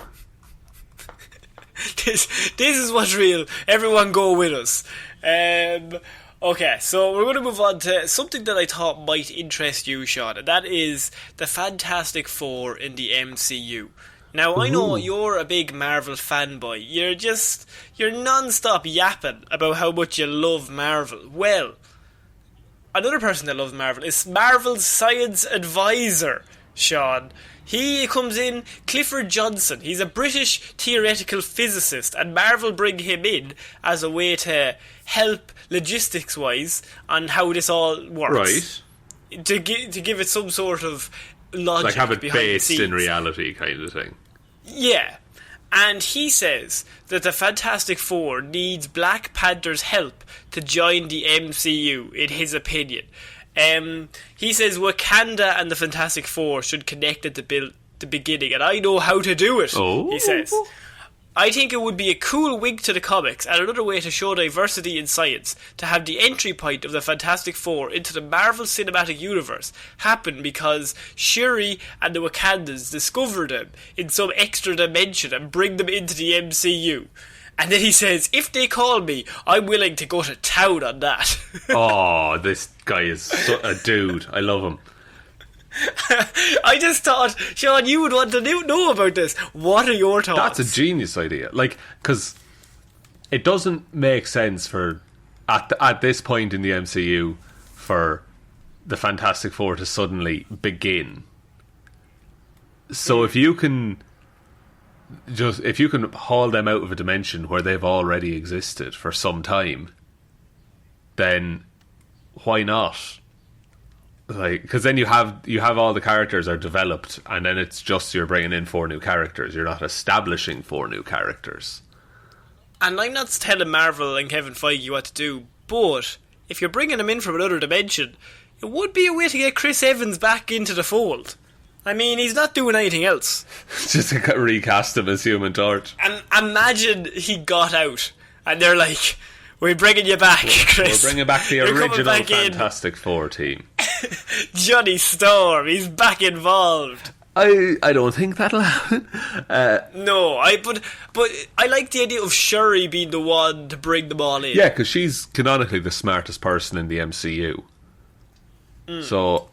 This is what's real. Everyone go with us. Okay, so we're going to move on to something that I thought might interest you, Sean, and that is the Fantastic Four in the MCU. Now, I know you're a big Marvel fanboy. You're non-stop yapping about how much you love Marvel. Well, another person that loves Marvel is Marvel's science advisor, Sean. He comes in, Clifford Johnson. He's a British theoretical physicist, and Marvel bring him in as a way to help logistics-wise on how this all works. Right. To give it some sort of logic, like have it behind based the scenes. In reality kind of thing. Yeah. And he says that the Fantastic Four needs Black Panther's help to join the MCU, in his opinion. He says Wakanda and the Fantastic Four should connect at the beginning, and I know how to do it, he says. I think it would be a cool wink to the comics and another way to show diversity in science to have the entry point of the Fantastic Four into the Marvel Cinematic Universe happen because Shuri and the Wakandans discover them in some extra dimension and bring them into the MCU. And then he says, if they call me, I'm willing to go to town on that. Oh, this guy is a dude. I love him. I just thought, Sean, you would want to know about this. What are your thoughts? That's a genius idea. Like, because it doesn't make sense for, at this point in the MCU, for the Fantastic Four to suddenly begin. So if you can haul them out of a dimension where they've already existed for some time, then why not? Like, because then you have all the characters are developed, and then it's just you're bringing in 4 new characters. You're not establishing 4 new characters. And I'm not telling Marvel and Kevin Feige what to do, but if you're bringing them in from another dimension, it would be a way to get Chris Evans back into the fold. I mean, he's not doing anything else. Just to recast him as Human Torch. And imagine he got out, and they're like, we're bringing you back, Chris. We're bringing back the original Fantastic Four team. Johnny Storm, he's back involved. I don't think that'll happen. No, but I like the idea of Shuri being the one to bring them all in. Yeah, because she's canonically the smartest person in the MCU. So,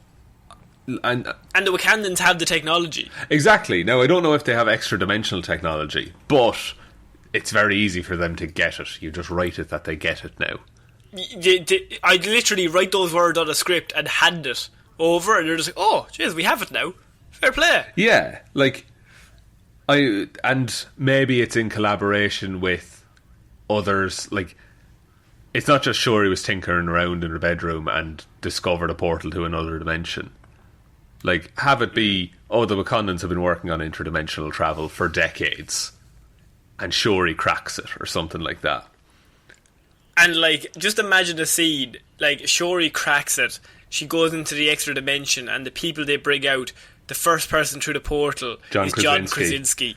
and the Wakandans have the technology. Exactly. Now, I don't know if they have extra dimensional technology, but it's very easy for them to get it. You just write it that they get it now. I literally write those words on a script and hand it over, and they're just like, oh, jeez, we have it now. Fair play. Yeah, like, and maybe it's in collaboration with others. Like, it's not just Shuri was tinkering around in her bedroom and discovered a portal to another dimension. Like, have it be, oh, the Wakandans have been working on interdimensional travel for decades, and Shuri cracks it, or something like that. And, like, just imagine a scene, like, Shuri cracks it, she goes into the extra dimension, and the people they bring out, the first person through the portal is John Krasinski.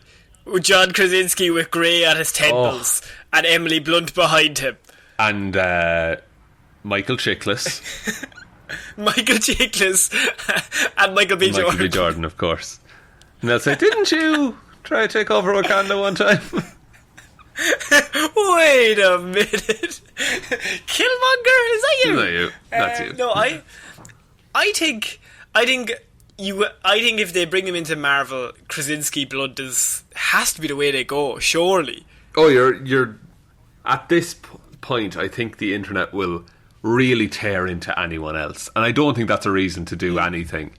John Krasinski with grey on his temples, and Emily Blunt behind him. And Michael Chiklis. Michael Chiklis and Michael B. Jordan. Michael B. Jordan, of course. And they'll say, didn't you try to take over Wakanda one time? Wait a minute. Killmonger, is that you? Is that you? That's you. No, I think if they bring him into Marvel, Krasinski Blunt has to be the way they go, surely. Oh, you're at this point, I think the internet will really tear into anyone else, and I don't think that's a reason to do anything,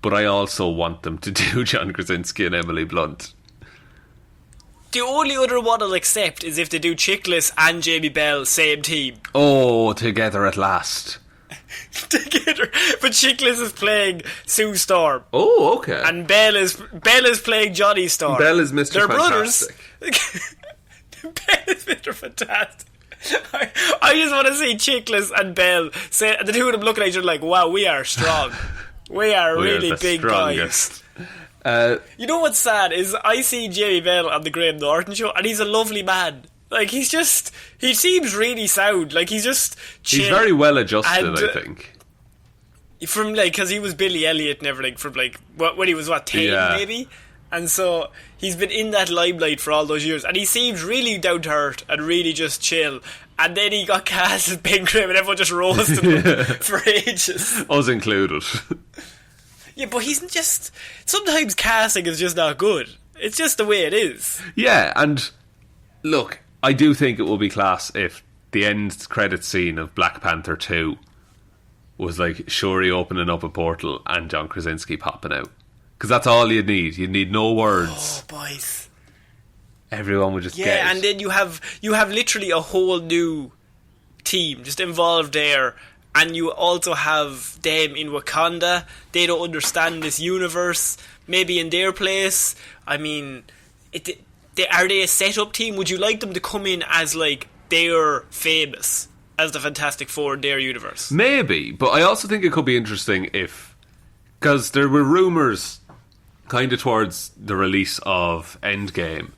but I also want them to do John Krasinski and Emily Blunt. The only other one I'll accept is if they do Chickless and Jamie Bell same team. Oh, together at last. Together, but Chickless is playing Sue Storm. Oh, okay. And Bell is playing Johnny Storm. Bell is Mr. They're Fantastic. Brothers. Bell is Mr. Fantastic. I just want to see Chickless and Bell say, the two of them looking at each other like, wow, we are strong. We are really big strongest guys. You know what's sad is I see Jamie Bell on the Graham Norton show, and he's a lovely man. Like, he seems really sound. Like, he's just chill. He's very well adjusted, I think. From, like, because he was Billy Elliot and everything from, like, when he was, 10 maybe? And so he's been in that limelight for all those years, and he seems really down to earth and really just chill. And then he got cast as Ben Grimm, and everyone just roasted him for ages. Us included. Yeah, but he's just... Sometimes casting is just not good. It's just the way it is. Yeah, and look, I do think it will be class if the end credit scene of Black Panther 2 was like Shuri opening up a portal and John Krasinski popping out. Because that's all you'd need. You'd need no words. Oh, boys. Everyone would just get it. Yeah, and then you have literally a whole new team just involved there. And you also have them in Wakanda. They don't understand this universe. Maybe in their place. I mean, are they a set-up team? Would you like them to come in as, like, they're famous as the Fantastic Four in their universe? Maybe, but I also think it could be interesting if... Because there were rumours kind of towards the release of Endgame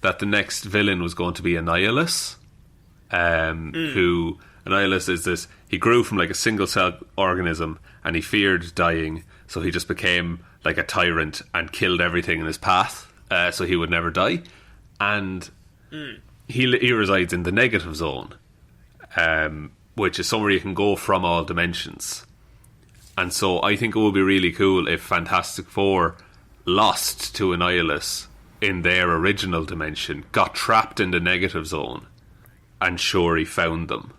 that the next villain was going to be Annihilus. Who... Annihilus is this... He grew from like a single-cell organism and he feared dying, so he just became like a tyrant and killed everything in his path, so he would never die. And he resides in the negative zone, which is somewhere you can go from all dimensions. And so I think it would be really cool if Fantastic Four lost to Annihilus in their original dimension, got trapped in the negative zone, and Shuri found them.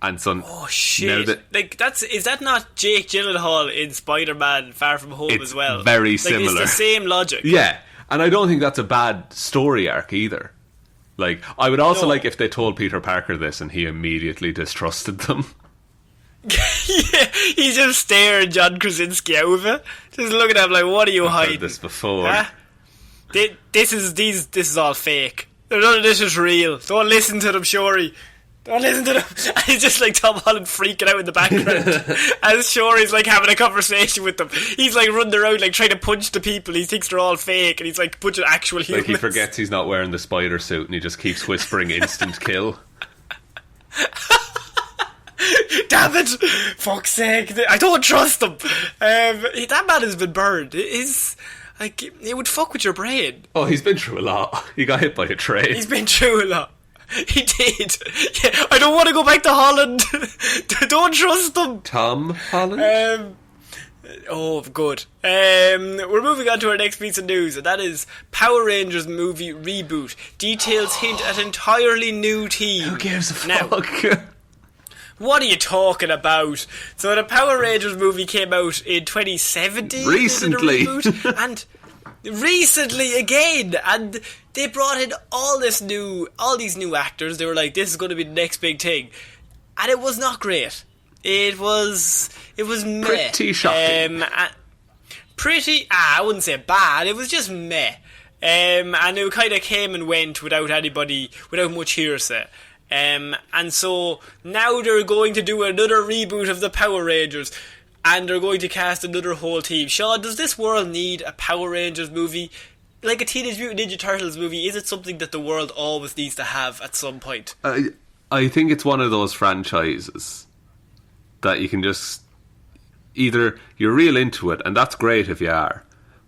And so, oh shit! Is that not Jake Gyllenhaal in Spider-Man: Far From Home as well? Very similar. It's the same logic. Yeah, and I don't think that's a bad story arc either. Like, I would also like if they told Peter Parker this and he immediately distrusted them. Yeah, he's just staring John Krasinski out of it, just looking at him like, "What are you hiding?" Heard this before. Huh? This is all fake. None of this is real. Don't listen to them, Shuri. Don't listen to them. And he's just like Tom Holland freaking out in the background as Shuri's like having a conversation with them. He's like running around like trying to punch the people. He thinks they're all fake, and he's like punching actual humans. Like he forgets he's not wearing the spider suit, and he just keeps whispering instant kill. Damn it! Fuck's sake! I don't trust him. That man has been burned. It would fuck with your brain. Oh, he's been through a lot. He got hit by a train. He's been through a lot. He did. Yeah, I don't want to go back to Holland. Don't trust him. Tom Holland? Oh, good. We're moving on to our next piece of news, and that is Power Rangers movie reboot. Details hint at entirely new team. Who gives a fuck? Now, what are you talking about? So the Power Rangers movie came out in 2017. Recently. And recently again, and they brought in all these new actors. They were like, this is going to be the next big thing, and it was not great. It was meh. Pretty shocking. I wouldn't say bad. It was just meh. And it kind of came and went without much hearsay. And so now they're going to do another reboot of the Power Rangers, and they're going to cast another whole team. Sean, does this world need a Power Rangers movie? Like a Teenage Mutant Ninja Turtles movie, is it something that the world always needs to have at some point? I think it's one of those franchises that you can just... Either you're real into it, and that's great if you are,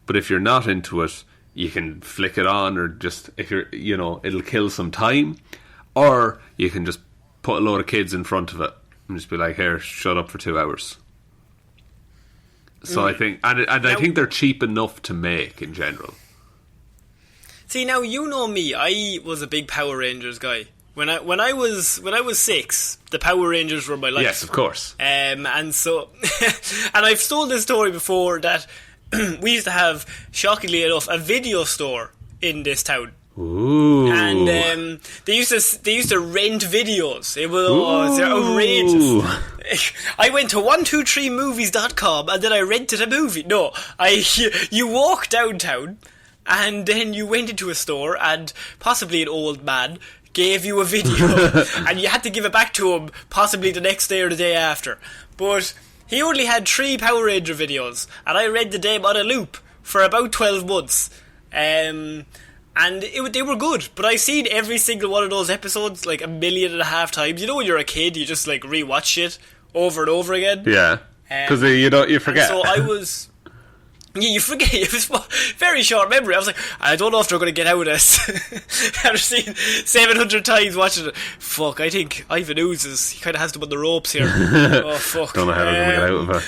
but if you're not into it, you can flick it on, or just, if you're, it'll kill some time, or you can just put a load of kids in front of it and just be like, here, shut up for 2 hours. So I think, and I think they're cheap enough to make in general. See, now you know me. I was a big Power Rangers guy. When I was 6, the Power Rangers were my life. Yes, of course. And so, and I've told this story before that we used to have, shockingly enough, a video store in this town. Ooh. And they used to rent videos. It was outrageous. I went to 123movies.com and then I rented a movie. No, you walk downtown and then you went into a store and possibly an old man gave you a video and you had to give it back to him possibly the next day or the day after. But he only had 3 Power Ranger videos and I rented them on a loop for about 12 months. And they were good, but I've seen every single one of those episodes like 1.5 million times. You know when you're a kid, you just like rewatch shit over and over again. Yeah, because you forget. So I was... Yeah, you forget. It was very short memory. I was like, I don't know if they're going to get out of this. After seeing 700 times watching it. Fuck, I think Ivan Oozes, he kind of has them on the ropes here. Oh, fuck. Don't know how they're going to get out of it.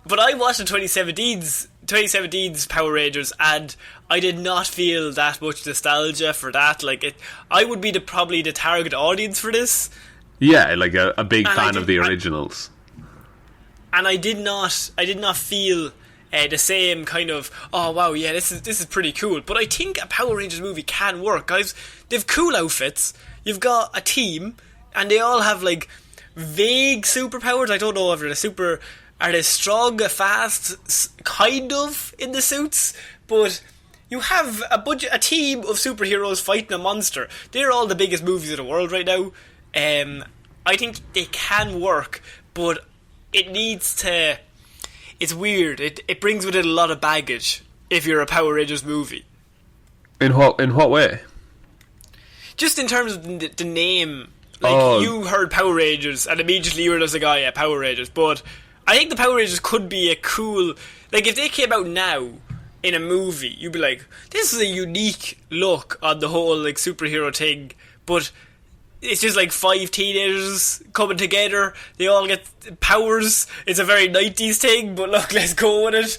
But I watched the 2017's Power Rangers and I did not feel that much nostalgia for that. Like I would be probably the target audience for this. Yeah, like a big fan of the originals. And I did not feel the same kind of, oh wow, yeah, this is pretty cool. But I think a Power Rangers movie can work, guys. They've cool outfits. You've got a team, and they all have like vague superpowers. I don't know if they're are they strong, fast, kind of in the suits, but you have a team of superheroes fighting a monster. They're all the biggest movies in the world right now. I think they can work, but it needs to... It's weird. It brings with it a lot of baggage if you're a Power Rangers movie. In what way? Just in terms of the name. Like, you heard Power Rangers, and immediately you were just like, oh yeah, Power Rangers. But I think the Power Rangers could be a cool... Like, if they came out now in a movie, you'd be like, this is a unique look on the whole, like, superhero thing, but it's just like 5 teenagers coming together. They all get powers. It's a very 90s thing, but look, let's go with it.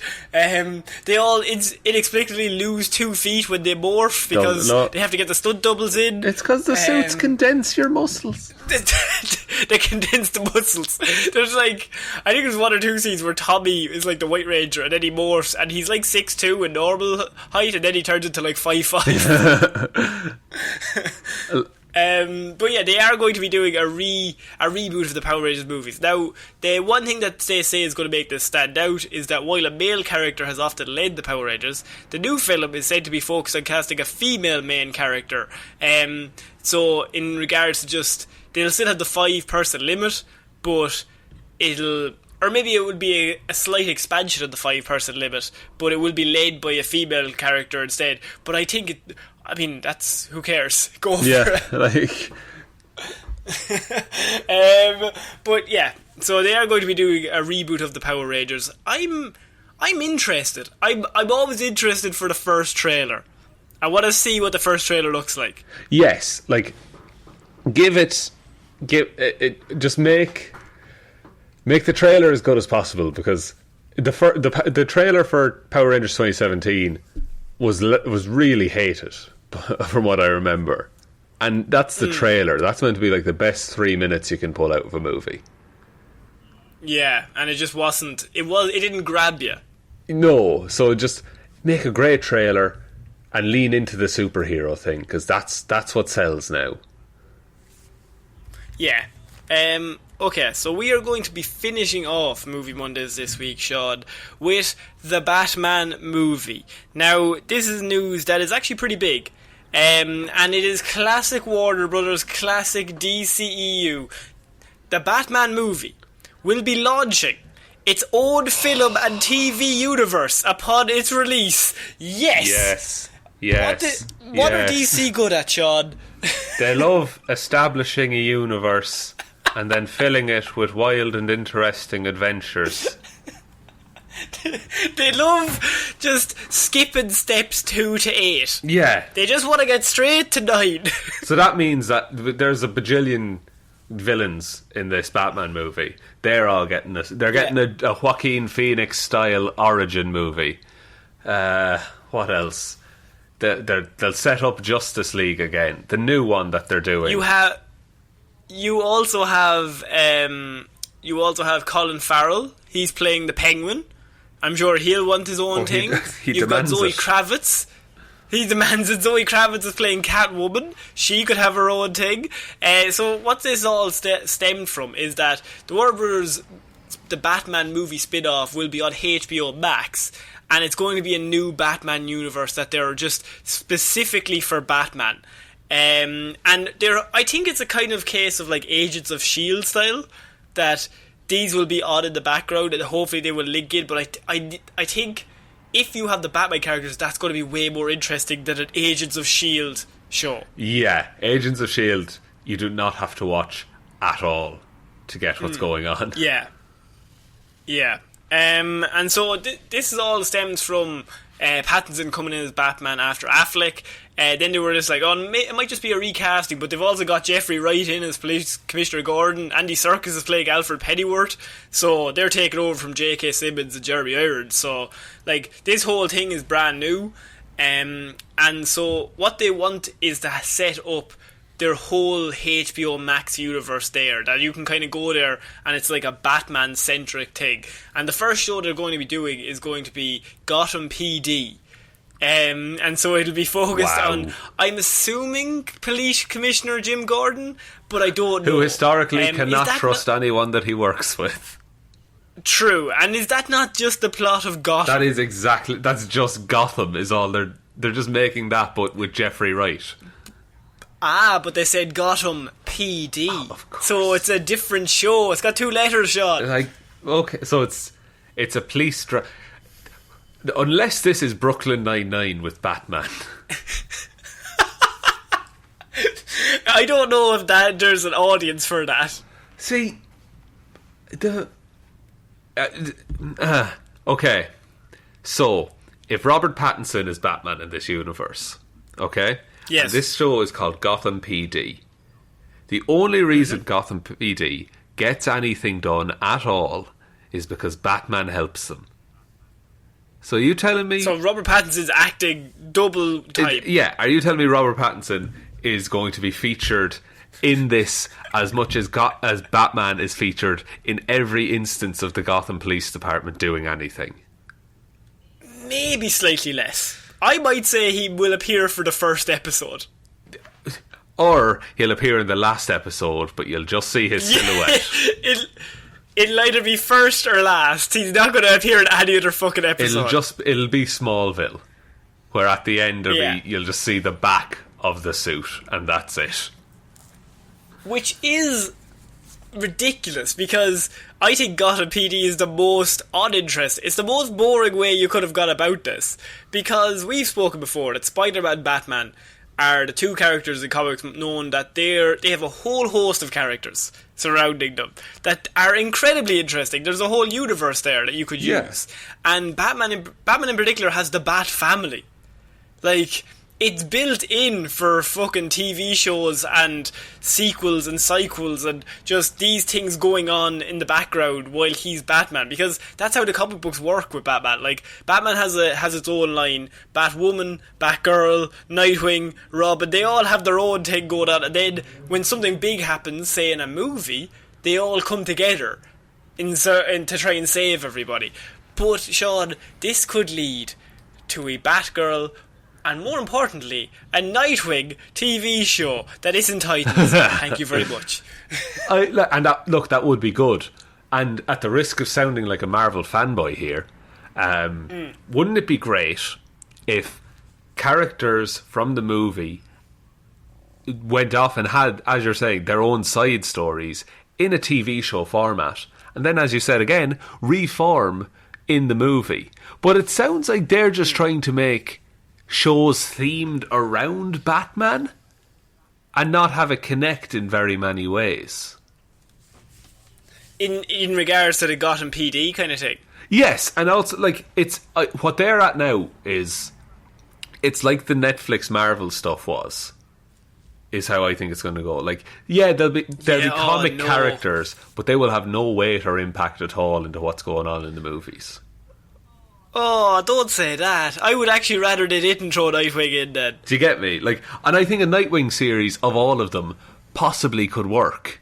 They all inexplicably lose 2 feet when they morph because they have to get the stunt doubles in. It's because the suits condense your muscles. They condense the muscles. There's like, I think there's 1 or 2 scenes where Tommy is like the White Ranger and then he morphs and he's like 6'2" in normal height and then he turns into like 5'5". But yeah, they are going to be doing a reboot of the Power Rangers movies. Now, the one thing that they say is going to make this stand out is that while a male character has often led the Power Rangers, the new film is said to be focused on casting a female main character. So in regards to just, they'll still have the 5-person limit, but or maybe it would be a slight expansion of the 5-person limit, but it will be led by a female character instead. But I think that's, who cares? Go for it. Like... but yeah, so they are going to be doing a reboot of the Power Rangers. I'm interested. I'm always interested for the first trailer. I want to see what the first trailer looks like. Yes, like just make the trailer as good as possible, because the trailer for Power Rangers 2017 was really hated from what I remember, and that's the trailer. That's meant to be like the best 3 minutes you can pull out of a movie. Yeah, and it just wasn't. It didn't grab you. No, so just make a great trailer and lean into the superhero thing, because that's what sells now. Yeah. Okay, so we are going to be finishing off Movie Mondays this week, Sean, with the Batman movie. Now, this is news that is actually pretty big, and it is classic Warner Brothers, classic DCEU. The Batman movie will be launching its own film and TV universe upon its release. Yes! What are DC good at, Sean? They love establishing a universe and then filling it with wild and interesting adventures. They love just skipping steps 2 to 8. Yeah. They just want to get straight to 9. So that means that there's a bajillion villains in this Batman movie. They're all getting this. They're getting a Joaquin Phoenix style origin movie. What else? They'll set up Justice League again, the new one that they're doing. You also have Colin Farrell. He's playing the Penguin. I'm sure he'll want his own thing. He You've got demands Zoe it. Kravitz. He demands that Zoe Kravitz is playing Catwoman. She could have her own thing. So what this all stemmed from is that the Warner Brothers, the Batman movie spin-off, will be on HBO Max, and it's going to be a new Batman universe that they're just specifically for Batman. And I think it's a kind of case of like Agents of S.H.I.E.L.D. style, that these will be on in the background and hopefully they will link in, but I think if you have the Batman characters, that's going to be way more interesting than an Agents of S.H.I.E.L.D. show. Yeah, Agents of S.H.I.E.L.D. you do not have to watch at all to get what's going on. Yeah. And so this all stems from Pattinson coming in as Batman after Affleck. Then they were just like, oh, it might just be a recasting, but they've also got Jeffrey Wright in as Police Commissioner Gordon. Andy Serkis is playing Alfred Pennyworth, so they're taking over from J.K. Simmons and Jeremy Irons. So, like, this whole thing is brand new. And so what they want is to set up their whole HBO Max universe there, that you can kind of go there and it's like a Batman-centric thing. And the first show they're going to be doing is going to be Gotham PD. And so it'll be focused on, I'm assuming, Police Commissioner Jim Gordon, but I don't know. Who historically cannot trust anyone that he works with. True, and is that not just the plot of Gotham? That's just Gotham is all they're just making that, but with Jeffrey Wright. But they said Gotham PD. Of course. So it's a different show. It's got 2 letters, Sean. Like, okay, so it's a police unless this is Brooklyn Nine-Nine with Batman. I don't know if there's an audience for that. See, okay, so if Robert Pattinson is Batman in this universe, okay, yes, and this show is called Gotham PD. The only reason Gotham PD gets anything done at all is because Batman helps them. So are you telling me... So Robert Pattinson's acting double time. Are you telling me Robert Pattinson is going to be featured in this as much as Batman is featured in every instance of the Gotham Police Department doing anything? Maybe slightly less. I might say he will appear for the first episode. Or he'll appear in the last episode, but you'll just see his silhouette. It'll either be first or last. He's not going to appear in any other fucking episode. It'll be Smallville, where at the end you'll just see the back of the suit, and that's it. Which is ridiculous, because I think Gotham PD is the most uninteresting. It's the most boring way you could have gone about this, because we've spoken before that Spider-Man and Batman are the 2 characters in comics known that they have a whole host of characters surrounding them that are incredibly interesting. There's a whole universe there that you could use. And Batman in particular has the Bat family. Like, it's built in for fucking TV shows and sequels and sequels and just these things going on in the background while he's Batman, because that's how the comic books work with Batman. Like, Batman has its own line. Batwoman, Batgirl, Nightwing, Robin, they all have their own thing going on, and then when something big happens, say in a movie, they all come together to try and save everybody. But Sean, this could lead to a Batgirl and, more importantly, a Nightwing TV show that isn't Titans. Thank you very much. That would be good. And at the risk of sounding like a Marvel fanboy here, wouldn't it be great if characters from the movie went off and had, as you're saying, their own side stories in a TV show format, and then, as you said again, reform in the movie? But it sounds like they're just trying to make shows themed around Batman and not have it connect in very many ways. In regards to the Gotham PD kind of thing. Yes, and also, like, it's what they're at now is it's like the Netflix Marvel stuff was. Is how I think it's going to go. Like, there'll be comic characters, but they will have no weight or impact at all into what's going on in the movies. Oh, don't say that. I would actually rather they didn't throw Nightwing in then. Do you get me? Like, and I think a Nightwing series of all of them possibly could work.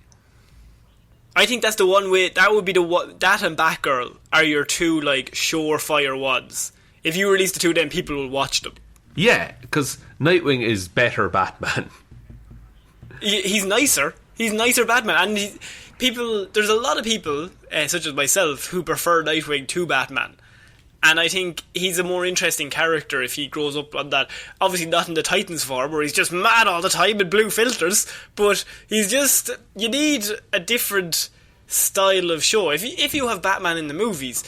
I think that's the one way. That would be the one. That and Batgirl are your 2 like surefire ones. If you release the 2 of them, people will watch them. Yeah, because Nightwing is better Batman. He's nicer. He's nicer Batman. And there's a lot of people, such as myself, who prefer Nightwing to Batman. And I think he's a more interesting character if he grows up on that. Obviously not in the Titans form, where he's just mad all the time with blue filters. But he's just... You need a different style of show. If you have Batman in the movies,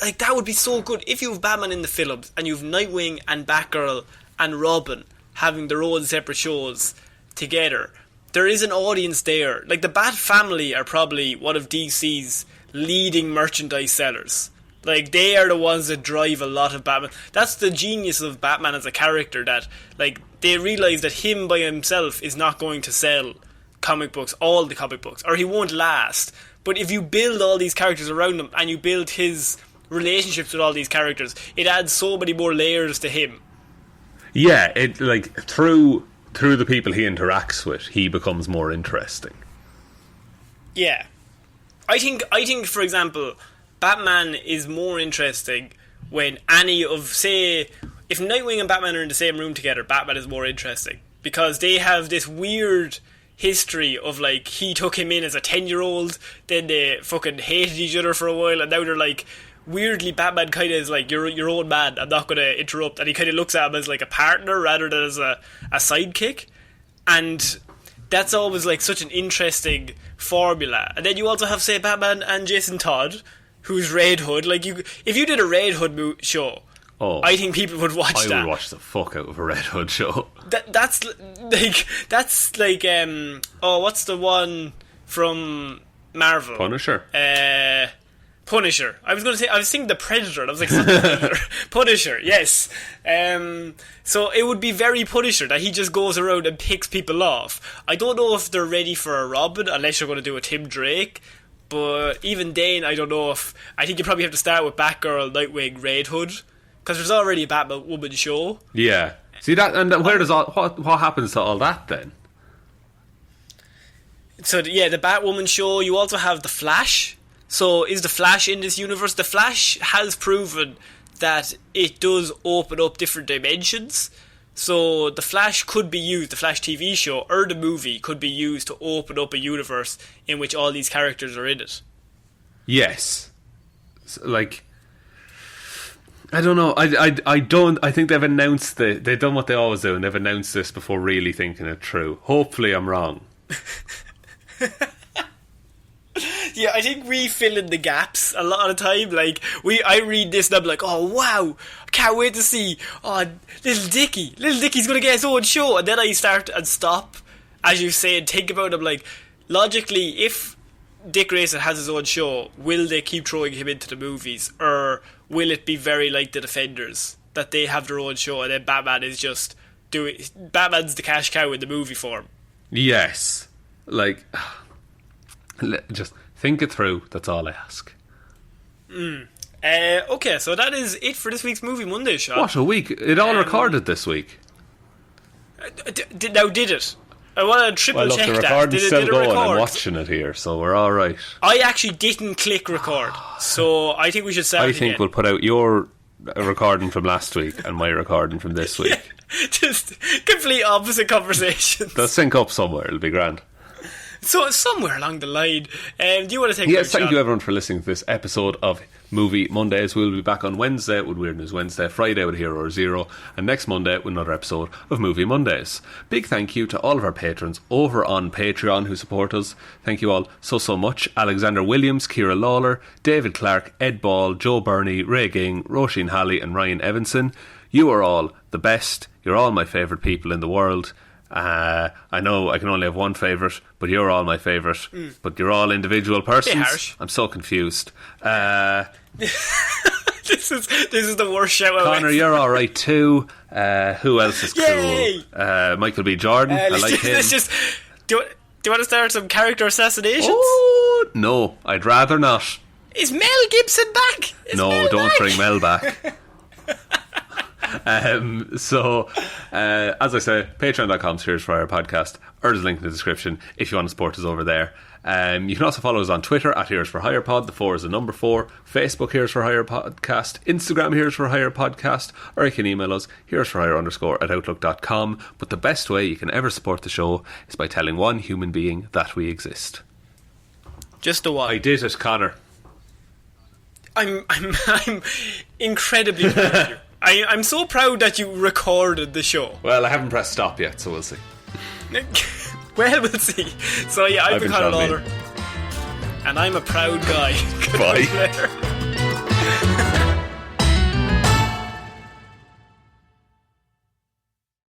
like, that would be so good. If you have Batman in the films, and you have Nightwing and Batgirl and Robin having their own separate shows together, there is an audience there. Like, the Bat family are probably one of DC's leading merchandise sellers. Like, they are the ones that drive a lot of Batman. That's the genius of Batman as a character, that, like, they realise that him by himself is not going to sell comic books, all the comic books, or he won't last. But if you build all these characters around him, and you build his relationships with all these characters, it adds so many more layers to him. Yeah, it, like, through the people he interacts with, he becomes more interesting. Yeah. I think, for example, Batman is more interesting when any of, say, if Nightwing and Batman are in the same room together, Batman is more interesting. Because they have this weird history of, like, he took him in as a 10-year-old, then they fucking hated each other for a while, and now they're like, weirdly, Batman kind of is like, you're your own man, I'm not going to interrupt, and he kind of looks at him as like a partner rather than as a sidekick. And that's always like such an interesting formula. And then you also have, say, Batman and Jason Todd, who's Red Hood. Like, if you did a Red Hood show, I think people would watch that. I would watch the fuck out of a Red Hood show. That's like what's the one from Marvel? Punisher. Punisher. I was thinking the Predator, and I was like, Punisher, yes. So it would be very Punisher, that he just goes around and picks people off. I don't know if they're ready for a Robin, unless you're going to do a Tim Drake. But even then, I don't know if... I think you probably have to start with Batgirl, Nightwing, Red Hood, because there's already a Batwoman show. Yeah. See that, and where does what happens to all that then? So yeah, the Batwoman show. You also have the Flash. So is the Flash in this universe? The Flash has proven that it does open up different dimensions. So the Flash could be used, the Flash TV show or the movie could be used to open up a universe in which all these characters are in it. Yes. Like, I don't know. I think they've announced they've done what they always do, and they've announced this before really thinking it through. Hopefully I'm wrong. Yeah, I think we fill in the gaps a lot of the time. Like, I read this and I'm like, oh wow, I can't wait to see, Little Dickie's gonna get his own show. And then I start and stop, as you say, and think about it. I'm like, logically, if Dick Grayson has his own show, will they keep throwing him into the movies, or will it be very like the Defenders, that they have their own show and then Batman is just Batman's the cash cow in the movie form? Yes. Like, just think it through, that's all I ask. Okay, so that is it for this week's Movie Monday, Sean. What a week. It all recorded this week. Now did it? I want to triple check that. The recording's still going. Record? I'm watching it here, so we're alright. I actually didn't click record, so I think we should start again. We'll put out your recording from last week and my recording from this week. Yeah, just complete opposite conversations. They'll sync up somewhere, it'll be grand. So somewhere along the line, do you want to take? Yes, thank you everyone for listening to this episode of Movie Mondays. We'll be back on Wednesday with Weird News Wednesday, Friday with Hero or Zero, and next Monday with another episode of Movie Mondays. Big thank you to all of our patrons over on Patreon who support us. Thank you all so much. Alexander Williams, Ciara Lawler, David Clarke, Ed Ball, Joe Burney, Ray Ging, Roisin Hally and Ryan Evanson. You are all the best. You're all my favourite people in the world. I know I can only have one favourite, but you're all my favourite. But you're all individual persons. Harsh. I'm so confused. This is the worst show ever. Connor, you're alright too. Who else is Yay! cool? Michael B. Jordan. I like him. Let's just do you want to start some character assassinations? Oh no, I'd rather not. Is Mel Gibson back? Don't bring Mel back. As I say, patreon.com/Fire podcast, or there's a link in the description if you want to support us over there. You can also follow us on Twitter at Heroes for Hire Pod. The 4 is the number 4. Facebook Heroes for Hire Podcast. Instagram Heroes for Hire Podcast. Or you can email us heroesforhire_@outlook.com. But the best way you can ever support the show is by telling one human being that we exist. Just the one. I did it, Connor. I'm incredibly proud of you. I'm so proud that you recorded the show. Well, I haven't pressed stop yet, so we'll see. Well, we'll see. So yeah, I've been Ciara Lawler, and I'm a proud guy. Bye.